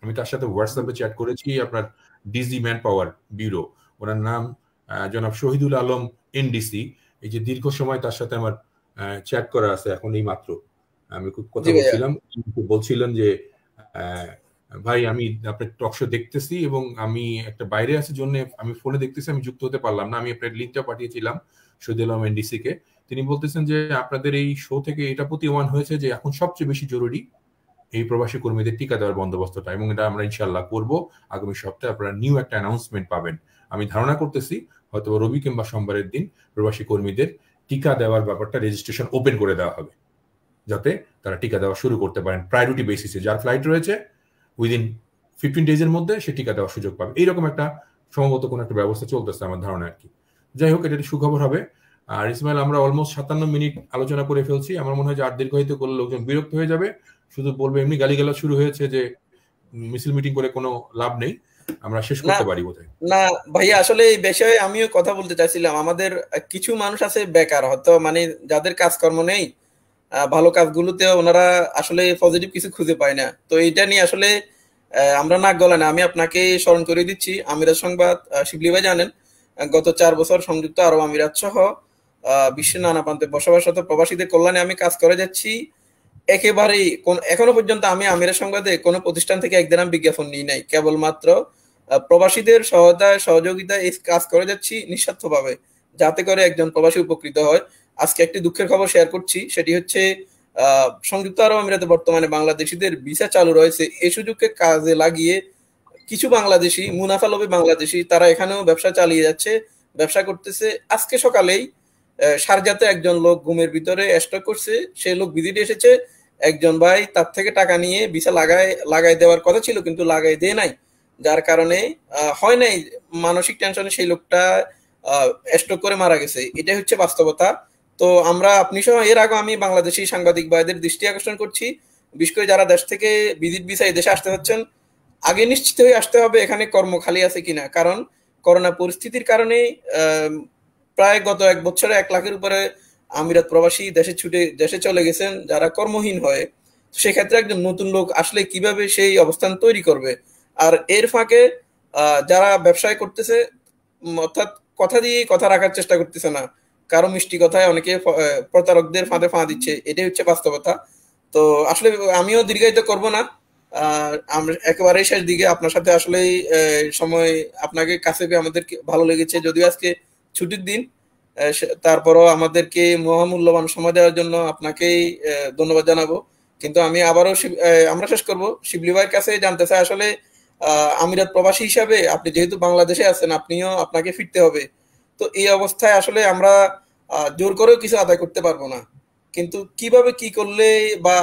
আমি তার সাথে হোয়াটসঅ্যাপে চ্যাট করেছি। আপনার ডিজি ম্যান পাওয়ার ব্যুরো, ওনার নাম জনাব শহীদুল আলম এনডিসি। এই যে দীর্ঘ সময় তার সাথে আমার চ্যাট করা আছে, এখন এই মাত্র আমি খুব কথা বলছিলাম, বলছিলেন যে ভাই আমি আপনার টকশো দেখতেছি এবং আমি একটা বাইরে আছি জন্য আমি ফোনে দেখতেছি, আমি যুক্ত হতে পারলাম না। আমি আপনার লিঙ্কটা পাঠিয়েছিলাম শহীদুল আলম এনডিসি কে। তিনি বলতেছেন যে আপনাদের এই শো থেকে এটা প্রতীয়মান হয়েছে যে এখন সবচেয়ে বেশি জরুরি এই প্রবাসী কর্মীদের টিকা দেওয়ার বন্দোবস্তটা, এবং এটা আমরা ইনশাল্লাহ করব। আগামী সপ্তাহে আপনারা নিউ একটা অ্যানাউন্সমেন্ট পাবেন। আমি ধারণা করতেছি হয়তো রবি কিংবা সোমবারের দিন প্রবাসী কর্মীদের টিকা দেওয়ার ব্যাপারটা রেজিস্ট্রেশন ওপেন করে দেওয়া হবে, যাতে তারা টিকা দেওয়া শুরু করতে পারেন প্রায়োরিটি বেসিসে। যার ফ্লাইট রয়েছে উইদিন 15 ডেজের মধ্যে সে টিকা দেওয়ার সুযোগ পাবে। এইরকম একটা সম্ভবত কোনো একটা ব্যবস্থা চলতেছে আমার ধারণা আর কি। যাই হোক, এটা সুখবর হবে। আর ইসমাইল, আমরা অলমোস্ট 57 মিনিট আলোচনা করে ফেলছি। আমার মনে হয় যে আর দীর্ঘায়িত করলে লোকজন বিরক্ত হয়ে যাবে, শুধু বলবে এমনি গালিগালাজ শুরু হয়েছে যে মিছিল মিটিং করে কোনো লাভ নেই, আমরা শেষ করতে পারি বোধহয়। না ভাইয়া, আসলে এই বিষয়ে আমিও কথা বলতে চাইছিলাম। আমাদের কিছু মানুষ আছে বেকার, হয়তো মানে যাদের কাজকর্ম নেই, ভালো কাজগুলোতে ওনারা আসলে পজিটিভ কিছু খুঁজে পায় না। তো এইটা নিয়ে আসলে আমরা নাক গলা না। আমি আপনাকে স্মরণ করে দিচ্ছি, আমিরাত সংবাদ, শিবলি ভাই জানেন, গত 4 বছর সংযুক্ত আরব আমিরাত সহ বিশ্বের নানা প্রান্তে বসবাসরত প্রবাসীদের কল্যাণে আমি কাজ করে যাচ্ছি। একেবারেই এখনো পর্যন্ত আমি আমিরাত সংবাদে কোনো প্রতিষ্ঠান থেকে এক দিন বিজ্ঞাপন নিই নাই, কেবলমাত্র প্রবাসীদের সহায়তায় সহযোগিতায় এই কাজ করে যাচ্ছি নিঃস্বার্থভাবে, যাতে করে একজন প্রবাসী উপকৃত হয়। আজকে একটি দুঃখের খবর শেয়ার করছি, সেটি হচ্ছে সংযুক্ত আরব আমিরাতে বর্তমানে বাংলাদেশিদের ভিসা চালু রয়েছে। এই সুযোগকে কাজে লাগিয়ে কিছু বাংলাদেশি, মুনাফালোভী বাংলাদেশি, তারা এখানেও ব্যবসা চালিয়ে যাচ্ছে, ব্যবসা করতেছে। আজকে সকালেই শারজাতে একজন লোক ঘুমের ভিতরে স্ট্রোক করছে, সেই লোক ভিজিটে এসেছে। একজন ভাই তার থেকে টাকা নিয়ে ভিসা লাগাই দেওয়ার কথা ছিল কিন্তু লাগাই দেয় নাই, যার কারণে হয় নাই, মানসিক টেনশনে সেই লোকটা স্ট্রোক করে মারা গেছে। এটাই হচ্ছে বাস্তবতা। তো আমরা, আপনি সহ, এর আগে আমি বাংলাদেশি সাংবাদিক ভাইদের দৃষ্টি আকর্ষণ করছি, বিশেষ করে যারা দেশ থেকে ভিজিট ভিসা এই দেশে আসতে হচ্ছেন, আগে নিশ্চিত হয়ে আসতে হবে এখানে কর্ম খালি আছে কিনা। কারণ করোনা পরিস্থিতির কারণে প্রায় গত 1 বছরে 1 লাখের উপরে আমিরাত প্রবাসী দেশে চলে গেছেন যারা কর্মহীন হয়ে। সেক্ষেত্রে একজন নতুন লোক আসলে কিভাবে সেই অবস্থান তৈরি করবে? আর এর ফাঁকে যারা ব্যবসায় করতেছে, অর্থাৎ কথা দিয়ে কথা রাখার চেষ্টা করতেছে না, কারো মিষ্টি কথায় অনেকে প্রতারকদের ফাঁদে পা দিচ্ছে, এটাই হচ্ছে বাস্তবতা। তো আসলে আমিও দীর্ঘায়িত করব না, আমরা একেবারেই শেষ দিকে। আপনার সাথে আসলে সময়, আপনাকে কাছে পেয়ে আমাদের ভালো লেগেছে, যদিও আজকে ছুটির দিন, তারপরও আমাদেরকে মহামূল্যবান সময় দেওয়ার জন্য আপনাকেই ধন্যবাদ জানাবো। কিন্তু আমি আবারও আমরা শেষ করব শিবলি ভাইয়ের কাছে জানতে চাই, আসলে আমিরাত প্রবাসী হিসাবে আপনি যেহেতু বাংলাদেশে আছেন, আপনাকে ফিরতে হবে। তো এই অবস্থায় আসলে আমরা জোর করেও কিছু আদায় করতে পারবো না, কিন্তু কিভাবে কি করলে বা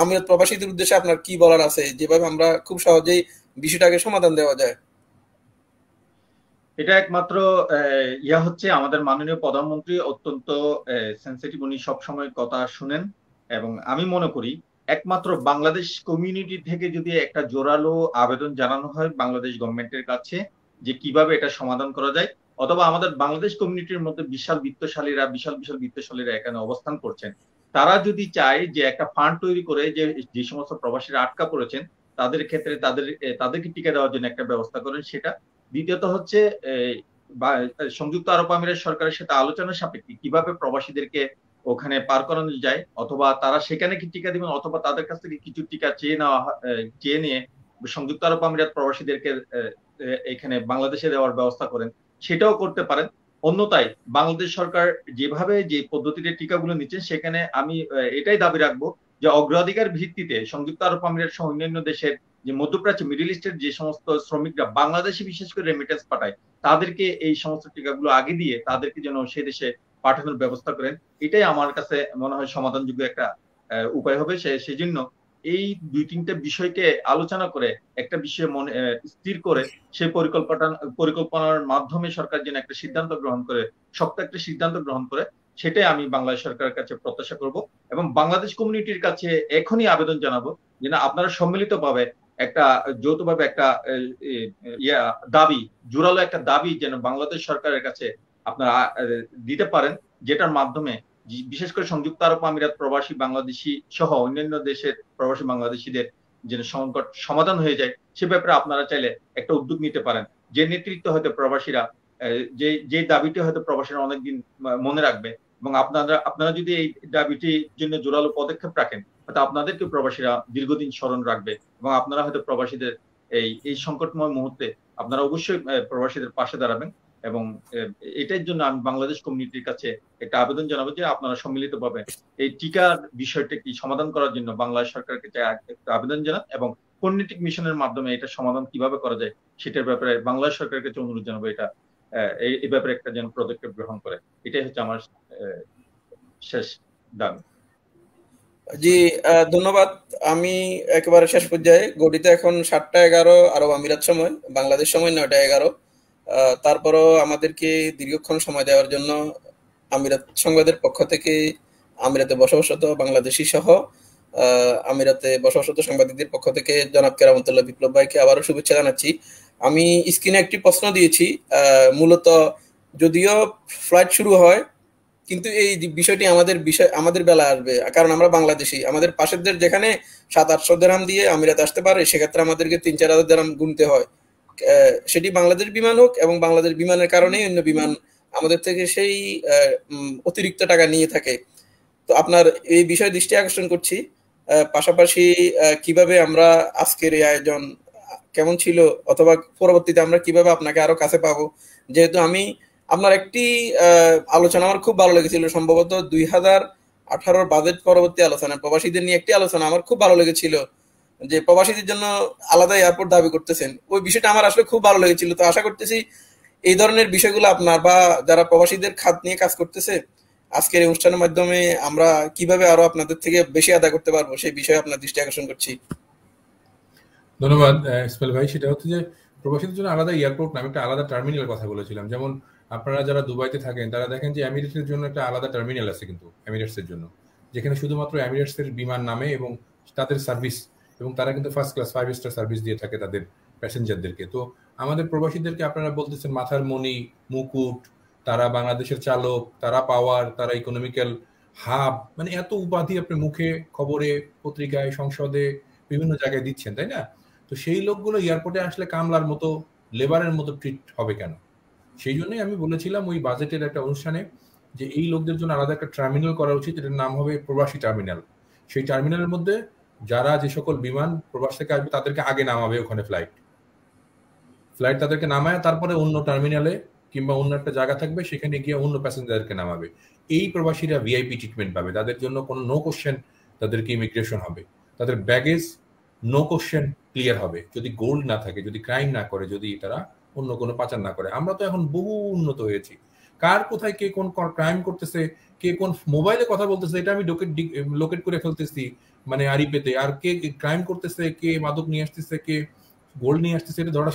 আমিরাত প্রবাসীদের উদ্দেশ্যে আপনার কি বলার আছে, যেভাবে আমরা খুব সহজেই বিষয়টাকে সমাধান দেওয়া যায়? এটা একমাত্র হচ্ছে আমাদের মাননীয় প্রধানমন্ত্রী অত্যন্ত সেন্সিটিভ, উনি সবসময় কথা শুনেন। এবং আমি মনে করি একমাত্র বাংলাদেশ কমিউনিটি থেকে যদি একটা জোরালো আবেদন জানানো হয় বাংলাদেশ গভর্নমেন্টের কাছে যে কিভাবে এটা সমাধান করা যায়, অথবা আমাদের বাংলাদেশ কমিউনিটির মধ্যে বিশাল বিত্তশালীরা এখানে অবস্থান করছেন, তারা যদি চায় যে একটা ফান্ড তৈরি করে যে সমস্ত প্রবাসীরা আটকা পড়েছেন তাদের ক্ষেত্রে তাদেরকে টিকা দেওয়ার জন্য একটা ব্যবস্থা করেন সেটা। দ্বিতীয়ত হচ্ছে সংযুক্ত আরব আমিরাত সরকারের সাথে আলোচনা সাপেক্ষে কিভাবে প্রবাসীদেরকে ওখানে পার করানো যায়, অথবা তারা সেখানে কি টিকা দিবেন, অথবা তাদের কাছ থেকে কিছু টিকা চেয়ে নিয়ে সংযুক্ত আরব আমিরাত প্রবাসীদেরকে এখানে বাংলাদেশে দেওয়ার ব্যবস্থা করেন, সেটাও করতে পারেন। অন্যথায় বাংলাদেশ সরকার যেভাবে যে পদ্ধতিতে টিকাগুলো নিচ্ছেন সেখানে আমি এটাই দাবি রাখবো যে অগ্রাধিকার ভিত্তিতে সংযুক্ত আরব আমিরাত সহ অন্যান্য দেশের যে মধ্যপ্রাচ্য মিডল ইস্টের যে সমস্ত শ্রমিকরা বাংলাদেশে বিশেষ করে রেমিটেন্স পাঠায় তাদেরকে এই সমস্ত টিকাগুলো আগে দিয়ে তাদেরকে যেন সে দেশে পাঠানোর ব্যবস্থা করেন, এটাই আমার কাছে মনে হয় সমাধানযোগ্য একটা উপায় হবে। সেজন্য এই 2-3টা বিষয়কে আলোচনা করে একটা বিষয় মনে স্থির করে সেই পরিকল্পনার মাধ্যমে সরকার যেন একটা সিদ্ধান্ত গ্রহণ করে, শক্ত একটা সিদ্ধান্ত গ্রহণ করে, সেটাই আমি বাংলাদেশ সরকারের কাছে প্রত্যাশা করব এবং বাংলাদেশ কমিউনিটির কাছে এখনই আবেদন জানাবো যে না, আপনারা সম্মিলিতভাবে একটা যৌথভাবে একটা দাবি, জোরালো একটা দাবি যেন বাংলাদেশ সরকারের কাছে আপনারা দিতে পারেন, যেটার মাধ্যমে বিশেষ করে সংযুক্ত আরব আমিরাত প্রবাসী বাংলাদেশি সহ অন্যান্য দেশের প্রবাসী বাংলাদেশিদের যেন সংকট সমাধান হয়ে যায় সে ব্যাপারে আপনারা চাইলে একটা উদ্যোগ নিতে পারেন। যে নেতৃত্ব হয়তো প্রবাসীরা যে দাবিটি হয়তো প্রবাসীরা অনেকদিন মনে রাখবে এবং আপনারা যদি এই দাবিটির জন্য জোরালো পদক্ষেপ রাখেন হয়তো আপনাদেরকে প্রবাসীরা দীর্ঘদিন স্মরণ রাখবে এবং আপনারা হয়তো প্রবাসীদের এই সংকটময় মুহূর্তে আপনারা অবশ্যই প্রবাসীদের পাশে দাঁড়াবেন। এবং এটার জন্য আমি বাংলাদেশ কমিউনিটির কাছে একটা আবেদন জানাবো যে আপনারা সম্মিলিতভাবে এই টিকার বিষয়টা কি সমাধান করার জন্য বাংলাদেশ সরকারকে একটা আবেদন জানান এবং কূটনৈতিক মিশনের মাধ্যমে এটা সমাধান কিভাবে করা যায় সেটার ব্যাপারে বাংলাদেশ সরকারের কাছে অনুরোধ জানাবো এটা এই ব্যাপারে একটা যেন পদক্ষেপ গ্রহণ করে। এটাই হচ্ছে আমার শেষ দাবি। জি ধন্যবাদ। আমি একেবারে শেষ পর্যায়ে, ঘড়িতে এখন 7টা 11 আরব আমিরাত সময়, বাংলাদেশ সময় 9টা 11। তারপরও আমাদেরকে দীর্ঘক্ষণ সময় দেওয়ার জন্য আমিরাত সংবাদের পক্ষ থেকে আমিরাতে বসবাসরত বাংলাদেশি সহ আমিরাতে বসবাসরত সাংবাদিকদের পক্ষ থেকে জনাব কেরামতুল্লাহ বিপ্লব ভাইকে আবারও শুভেচ্ছা জানাচ্ছি। আমি স্ক্রিনে একটি প্রশ্ন দিয়েছি, মূলত যদিও ফ্লাইট শুরু হয় কিন্তু এই বিষয়টি আমাদের বেলা আসবে, কারণ আমরা বাংলাদেশি। আমাদের পাশের দেশ যেখানে 700-800 দিরহাম দিয়ে আমিরাত আসতে পারে সেক্ষেত্রে আমাদেরকে 3-4 হাজার দিরহাম গুনতে হয়, সেটি বাংলাদেশ বিমান হোক, এবং বাংলাদেশ বিমানের কারণেই অন্য বিমান আমাদের থেকে সেই অতিরিক্ত টাকা নিয়ে থাকে। তো আপনার এই বিষয়ে দৃষ্টি আকর্ষণ করছি। পাশাপাশি কিভাবে আমরা আজকের এই আয়োজন কেমন ছিল, অথবা পরবর্তীতে আমরা কিভাবে আপনাকে আরো কাছে পাবো, যেহেতু আপনার একটি আলোচনা আমার খুব ভালো লেগেছিল, সম্ভবত 2018 বাজেট পরবর্তী আলোচনা, প্রবাসীদের নিয়ে একটি আলোচনা আমার খুব ভালো লেগেছিল, যে প্রবাসীদের জন্য আলাদা এয়ারপোর্ট দাবি করতেছেন। ওই বিষয়টা আমার আসলে খুব ভালো লেগেছিল। তো আশা করতেছি এই ধরনের বিষয়গুলো আপনার বা যারা প্রবাসীদের খাত নিয়ে কাজ করতেছে আজকের এই অনুষ্ঠানের মাধ্যমে আমরা কিভাবে আরো আপনাদের থেকে বেশি আদায় করতে পারবো সেই বিষয়ে আপনার দৃষ্টি আকর্ষণ করছি। ধন্যবাদ ইসমাইল ভাই। সেটা হচ্ছে যে প্রবাসীদের জন্য আলাদা এয়ারপোর্ট না, আমি একটা আলাদা টার্মিনালের কথা বলেছিলাম। যেমন আপনারা যারা দুবাইতে থাকেন তারা দেখেন যে এমিরেটসের জন্য একটা আলাদা টার্মিনাল আছে, কিন্তু এমিরেটসের জন্য, যেখানে শুধুমাত্র এমিরেটসের বিমান নামে এবং তাদের সার্ভিস, এবং তারা কিন্তু ফার্স্ট ক্লাস 5 স্টার সার্ভিস দিয়ে থাকে তাদের প্যাসেঞ্জারদেরকে। তো আমাদের প্রবাসীদেরকে আপনারা বলতেছেন মাথার মণি, মুকুট, তারা বাংলাদেশের চালক, তারা পাওয়ার, তারা ইকোনমিক্যাল হাব, মানে এত উপাধি আপনি মুখে, খবরে, পত্রিকায়, সংসদে, বিভিন্ন জায়গায় দিচ্ছেন, তাই না? তো সেই লোকগুলো এয়ারপোর্টে আসলে কামলার মতো, লেবারের মতো ট্রিট হবে কেন? সেই জন্যই আমি বলেছিলাম ওই বাজেটের একটা অনুষ্ঠানে যে এই লোকদের জন্য আলাদা একটা টার্মিনাল করা উচিত, এটার নাম হবে প্রবাসী টার্মিনাল। সেই টার্মিনালের মধ্যে যারা যে সকল বিমান প্রবাস থেকে আসবে তাদেরকে আগে নামাবে, ওখানে ফ্লাইট তাদেরকে নামায় তারপরে অন্য টার্মিনালে কিংবা অন্য একটা জায়গা থাকবে সেখানে গিয়ে অন্য প্যাসেঞ্জারকে নামাবে। এই প্রবাসীরা ভিআইপি ট্রিটমেন্ট পাবে, তাদের জন্য কোনো নো কোশ্চেন তাদেরকে ইমিগ্রেশন হবে, তাদের ব্যাগেজ নো কোশ্চেন ক্লিয়ার হবে, যদি গোল্ড না থাকে, যদি ক্রাইম না করে, যদি তারা অন্য কোনো পাচার না করে। আমরা তো এখন বহু উন্নত হয়েছি, কার কোথায় কে কোন ক্রাইম করতেছে, কে কোন মোবাইলে কথা বলতেছে এটা আমি লোকেট করে ফেলতেছি, মানে আড়ি পেতে। আর কে ক্রাইম করতেছে, কে মাদক নিয়ে আসতেছে, কে গোল্ড নিয়ে আসতেছে, এটা ধরা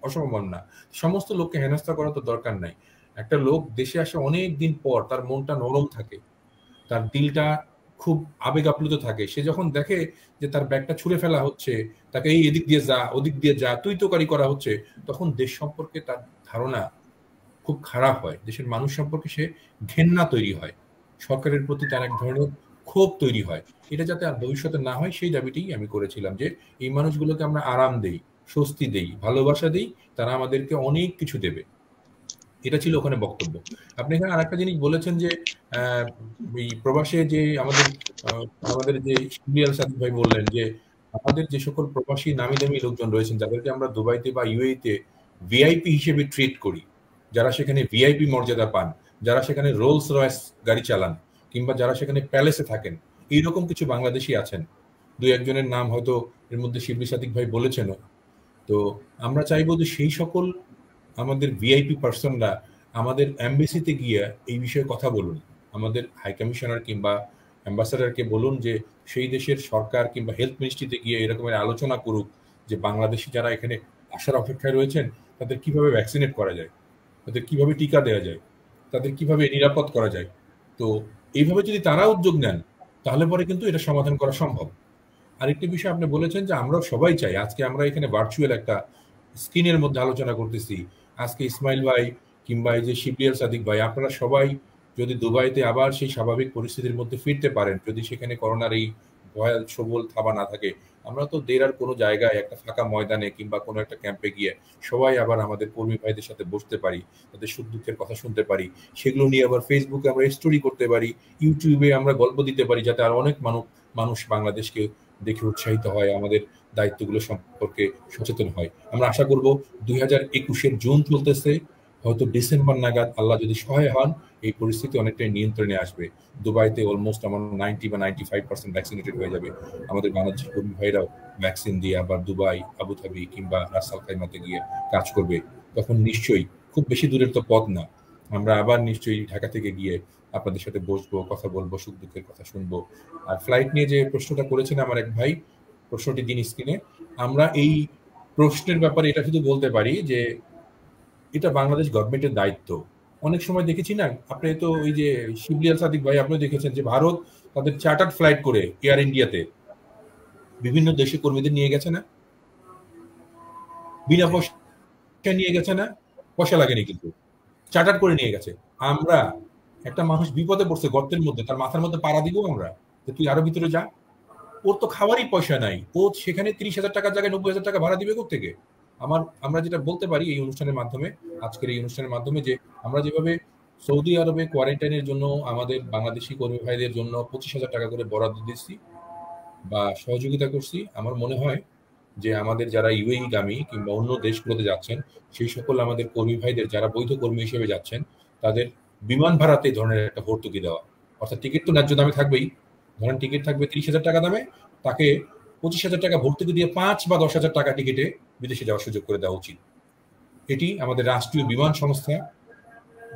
অসম্ভব না। সমস্ত লোককে হেনস্থা করা তো দরকার নাই। একটা লোক দেশে আসে অনেক দিন পর, তার মনটা নরম থাকে, তার দিলটা খুব আবেগ আপ্লুত থাকে। সে যখন দেখে যে তার ব্যাগটা ছুঁড়ে ফেলা হচ্ছে, তাকে এই এদিক দিয়ে যা ওদিক দিয়ে যা তুই তোকারি করা হচ্ছে, তখন দেশ সম্পর্কে তার ধারণা খুব খারাপ হয়, দেশের মানুষ সম্পর্কে সে ঘেন্না তৈরি হয়, সরকারের প্রতি তার এক ধরনের ক্ষোভ তৈরি হয়। এটা যাতে আর ভবিষ্যতে না হয় সেই দাবিটি আমি করেছিলাম, যে এই মানুষগুলোকে আমরা আরাম দেই, স্বস্তি দেই, ভালোবাসা দেই, তারা আমাদেরকে অনেক কিছু দেবে। এটা ছিল ওখানে বক্তব্য। আপনি এখানে আরেকটা জিনিস বলেছেন যে এই প্রবাসে যে আমাদের আমাদের যে শিবলি আল সাদিক ভাই বললেন যে আমাদের যে সকল প্রবাসী নামি দামি লোকজন রয়েছেন, যাদেরকে আমরা দুবাইতে বা ইউএইতে ভিআইপি হিসেবে ট্রিট করি, যারা সেখানে ভিআইপি মর্যাদা পান, যারা সেখানে রোলস রয়েস গাড়ি চালান, কিংবা যারা সেখানে প্যালেসে থাকেন, এইরকম কিছু বাংলাদেশি আছেন। দুই একজনের নাম হয়তো এর মধ্যে শিবলি সাদিক ভাই বলেছেন। তো আমরা চাইবো যে সেই সকল আমাদের ভিআইপি পার্সনরা আমাদের এমবেসিতে গিয়ে এই বিষয়ে কথা বলুন, আমাদের হাই কমিশনার কিংবা অ্যাম্বাসাডারকে বলুন যে সেই দেশের সরকার কিংবা হেলথ মিনিস্ট্রিতে গিয়ে এরকমের আলোচনা করুক যে বাংলাদেশি যারা এখানে আসার অপেক্ষায় রয়েছেন তাদের কিভাবে ভ্যাকসিনেট করা যায়, তাদের কিভাবে টিকা দেওয়া যায়, তাদের কিভাবে নিরাপদ করা যায়। তো এইভাবে যদি তারা উদ্যোগ নেন তাহলে পরে কিন্তু এটা সমাধান করা সম্ভব। আরেকটি বিষয় আপনি বলেছেন যে আমরাও সবাই চাই, আজকে আমরা এখানে ভার্চুয়াল একটা স্ক্রিনের মধ্যে আলোচনা করতেছি, আজকে ইসমাইল ভাই কিংবা এই যে শিবলি আল সাদিক ভাই, আপনারা সবাই যদি দুবাইতে আবার সেই স্বাভাবিক পরিস্থিতির মধ্যে ফিরতে পারেন, যদি সেখানে করোনার এই ভয়াল সবল থাবা না থাকে, আমরা তো দেরার কোনো জায়গায় একটা ফাঁকা ময়দানে কিংবা কোনো একটা ক্যাম্পে গিয়ে সবাই আবার আমাদের কর্মী ভাইদের সাথে বসতে পারি, তাদের সুখ দুঃখের কথা শুনতে পারি, সেগুলো নিয়ে আবার ফেসবুকে আমরা স্টোরি করতে পারি, ইউটিউবে আমরা গল্প দিতে পারি, যাতে আর অনেক মানুষ বাংলাদেশকে দেখে উৎসাহিত হয়, আমাদের দায়িত্বগুলো সম্পর্কে সচেতন হয়। আমরা আশা করব 2021-এর জুন চলতেছে, হয়তো ডিসেম্বর নাগাদ আল্লাহ যদি সহায় হন এই পরিস্থিতি অনেকটাই নিয়ন্ত্রণে আসবে। দুবাইতে অলমোস্ট আমার 90 বা 95% ভ্যাকসিনেটেড হয়ে যাবে। আমাদের বাংলাদেশি কর্মী ভাইরাও ভ্যাকসিন দিয়ে আবার দুবাই, আবুধাবি কিংবা রাস আল খাইমাতে গিয়ে কাজ করবে। তখন নিশ্চয়ই, খুব বেশি দূরের তো পথ না, আমরা আবার নিশ্চয়ই ঢাকা থেকে গিয়ে আপনাদের সাথে বসবো, কথা বলবো, সুখ দুঃখের কথা শুনবো। আর ফ্লাইট নিয়ে যে প্রশ্নটা করেছেন আমার এক ভাই, প্রশ্নটি দিন স্ক্রিনে, আমরা এই প্রশ্নের ব্যাপারে এটা শুধু বলতে পারি যে এটা বাংলাদেশ গভর্নমেন্টের দায়িত্ব। অনেক সময় দেখেছি না, আপনি তো ওই যে শিবলি আল সাদিক ভাই আপনি দেখেছেন যে ভারত তাদের চার্টার্ড ফ্লাইট করে এয়ার ইন্ডিয়াতে বিভিন্ন দেশে কর্মীদের নিয়ে গেছে না, বিনা পয়সা নিয়ে গেছে না, পয়সা লাগেনি কিন্তু চার্টার করে নিয়ে গেছে। আমরা একটা মানুষ বিপদে পড়ছে গর্তের মধ্যে, তার মাথার মধ্যে পাড়া দিব আমরা যে তুই আরো ভিতরে যা, ওর তো খাওয়ারই পয়সা নাই, ও সেখানে 30,000 টাকার জায়গায় 90,000 টাকা ভাড়া দিবে কোত্থেকে? আমরা যেটা বলতে পারি এই অনুষ্ঠানের মাধ্যমে, আজকের এই অনুষ্ঠানের মাধ্যমে, যে আমরা যেভাবে সৌদি আরবে কোয়ারেন্টাইনের জন্য আমাদের বাংলাদেশি কর্মী ভাইদের জন্য 25,000 টাকা করে বরাদ্দ দিচ্ছি বা সহযোগিতা করছি, আমার মনে হয় যে আমাদের যারা ইউএই গামী কিংবা অন্য দেশগুলোতে যাচ্ছেন সেই সকল আমাদের কর্মী ভাইদের যারা বৈধ কর্মী হিসেবে যাচ্ছেন তাদের বিমান ভাড়াতে এই ধরনের একটা ভর্তুকি দেওয়া, অর্থাৎ টিকিট তো ন্যায্য দামে থাকবেই, ধরেন টিকিট থাকবে 30,000 টাকা দামে, তাকে 25,000 টাকা ভর্তুকি দিয়ে 5 বা 10,000 টাকা টিকিটে বিদেশে যাওয়ার সুযোগ করে দেওয়া উচিত। এটি আমাদের রাষ্ট্রীয় বিমান সংস্থা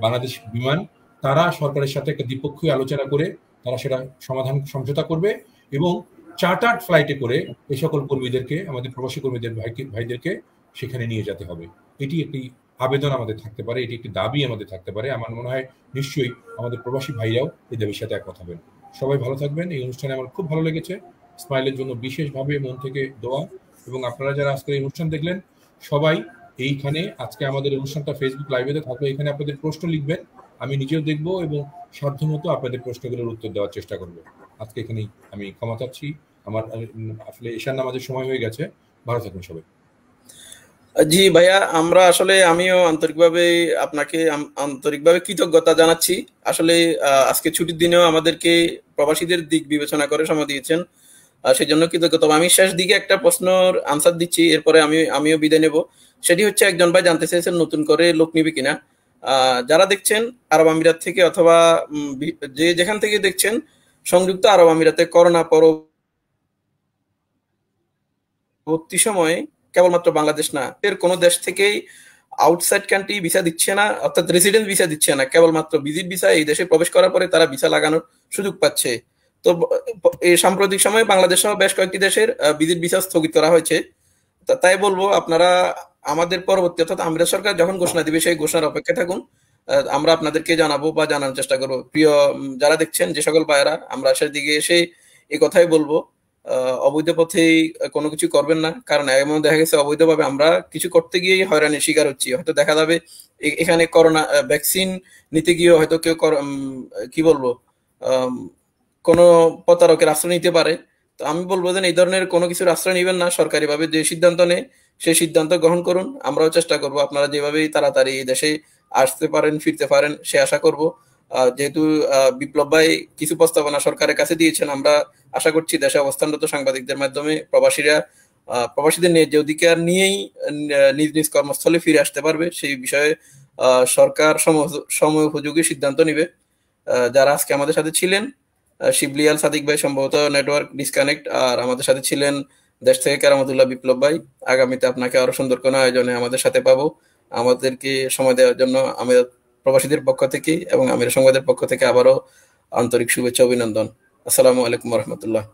বাংলাদেশ বিমান, তারা সরকারের সাথে একটা দ্বিপক্ষীয় আলোচনা করে তারা সেটা সমাধান সমঝোতা করবে এবং চার্টার্ড ফ্লাইটে করে এই সকল কর্মীদেরকে, আমাদের প্রবাসী কর্মীদের ভাইদেরকে সেখানে নিয়ে যেতে হবে। এটি একটি আবেদন আমাদের থাকতে পারে, এটি একটি দাবি আমাদের থাকতে পারে। আমার মনে হয় নিশ্চয়ই আমাদের প্রবাসী ভাইরাও এই দাবির সাথে একমত হবেন। সবাই ভালো থাকবেন। এই অনুষ্ঠানে আমার খুব ভালো লেগেছে, স্মাইলের জন্য বিশেষভাবে মন থেকে দোয়া। এবং আপনারা যারা আজকের এই অনুষ্ঠান দেখলেন সবাই এইখানে, আজকে আমাদের অনুষ্ঠানটা ফেসবুক লাইভেতে থাকবে, এখানে আপনাদের প্রশ্ন লিখবেন, আমি নিজেও দেখবো এবং সাধ্যমতো আপনাদের প্রশ্নগুলোর উত্তর দেওয়ার চেষ্টা করবো। আজকে এখানেই আমি ক্ষমা চাচ্ছি, আমার আসলে ঈশান নামাজের সময় হয়ে গেছে। ভালো থাকবেন সবাই। জি ভাইয়া, আমরা আসলে আমিও আপনাকে আন্তরিকভাবে কৃতজ্ঞতা জানাচ্ছি। আসলে আজকে ছুটির দিনেও আমাদেরকে প্রবাসীদের দিক বিবেচনা করে সময় দিয়েছেন, সেই জন্য কৃতজ্ঞতা। আমি শেষ দিকে একটা প্রশ্নের আনসার দিচ্ছি, এরপরে আমিও বিদায় নেব। সেটি হচ্ছে, একজন ভাই জানতে চেয়েছেন নতুন করে লোক নিবে কিনা। যারা দেখছেন আরব আমিরাত থেকে অথবা যে যেখান থেকে দেখছেন, সংযুক্ত আরব আমিরাতে করোনা পরবর্তী সময়ে কেবলমাত্র বাংলাদেশ না, এর কোনো দেশ থেকেই আউটসাইড কান্ট্রি ভিসা দিচ্ছে না, অর্থাৎ রেসিডেন্স ভিসা দিচ্ছে না, কেবলমাত্র ভিজিট ভিসা। এই দেশে প্রবেশ করার পরে তারা ভিসা লাগানোর সুযোগ পাচ্ছে। তো এই সাম্প্রতিক সময়ে বাংলাদেশ সহ বেশ কয়েকটি দেশের ভিজিট ভিসা স্থগিত করা হয়েছে। তাই বলবো, আপনারা আমাদের পরবর্তী, অর্থাৎ আমিরাত সরকার যখন ঘোষণা দিবে সেই ঘোষণার অপেক্ষায় থাকুন। আমরা আপনাদেরকে জানাবো বা জানানোর চেষ্টা করবো। প্রিয় যারা দেখছেন, যে সকল ভাইয়েরা, আমরা সেদিকে এসে এই কথাই বলবো, অবৈধ পথেই কোনো কিছু করবেন না। কারণ এমন দেখা গেছে অবৈধভাবে আমরা কিছু করতে গিয়েই হয়রানির শিকার হচ্ছি। হয়তো দেখা যাবে এখানে করোনা ভ্যাকসিন নিতে গিয়ে হয়তো কেউ কি বলবো কোনো প্রতারকের আশ্রয় নিতে পারে। তো আমি বলবো যে এই ধরনের কোনো কিছুর আশ্রয় নেবেন না। সরকারিভাবে যে সিদ্ধান্ত নেয় সেই সিদ্ধান্ত গ্রহণ করুন। আমরাও চেষ্টা করব আপনারা যেভাবেই তাড়াতাড়ি এই দেশে আসতে পারেন, ফিরতে পারেন, সে আশা করব। যেহেতু বিপ্লব ভাই কিছু প্রস্তাবনা সরকারের কাছে দিয়েছেন, আমরা আশা করছি দেশে অবস্থানরত সাংবাদিকদের মাধ্যমে প্রবাসীদের ন্যায্য অধিকার নিয়েই নিজ নিজ কর্মস্থলে ফিরে আসতে পারবে। সেই বিষয়ে সরকার সময় উপযোগী সিদ্ধান্ত নিবে। যারা আজকে আমাদের সাথে ছিলেন, শিবলি আল সাদিক ভাই সম্ভবত নেটওয়ার্ক ডিসকানেক্ট, আর আমাদের সাথে ছিলেন দেশ থেকে কেরামতুল্লাহ বিপ্লব ভাই। আগামীতে আপনাকে আরো সুন্দর কোনো আয়োজনে আমাদের সাথে পাবো। আমাদেরকে সময় দেওয়ার জন্য আমি প্রবাসীদের পক্ষ থেকে এবং আমির সংবাদের পক্ষ থেকে আবারও আন্তরিক শুভেচ্ছা, অভিনন্দন। আসসালামু আলাইকুম রহমতুল্লাহ।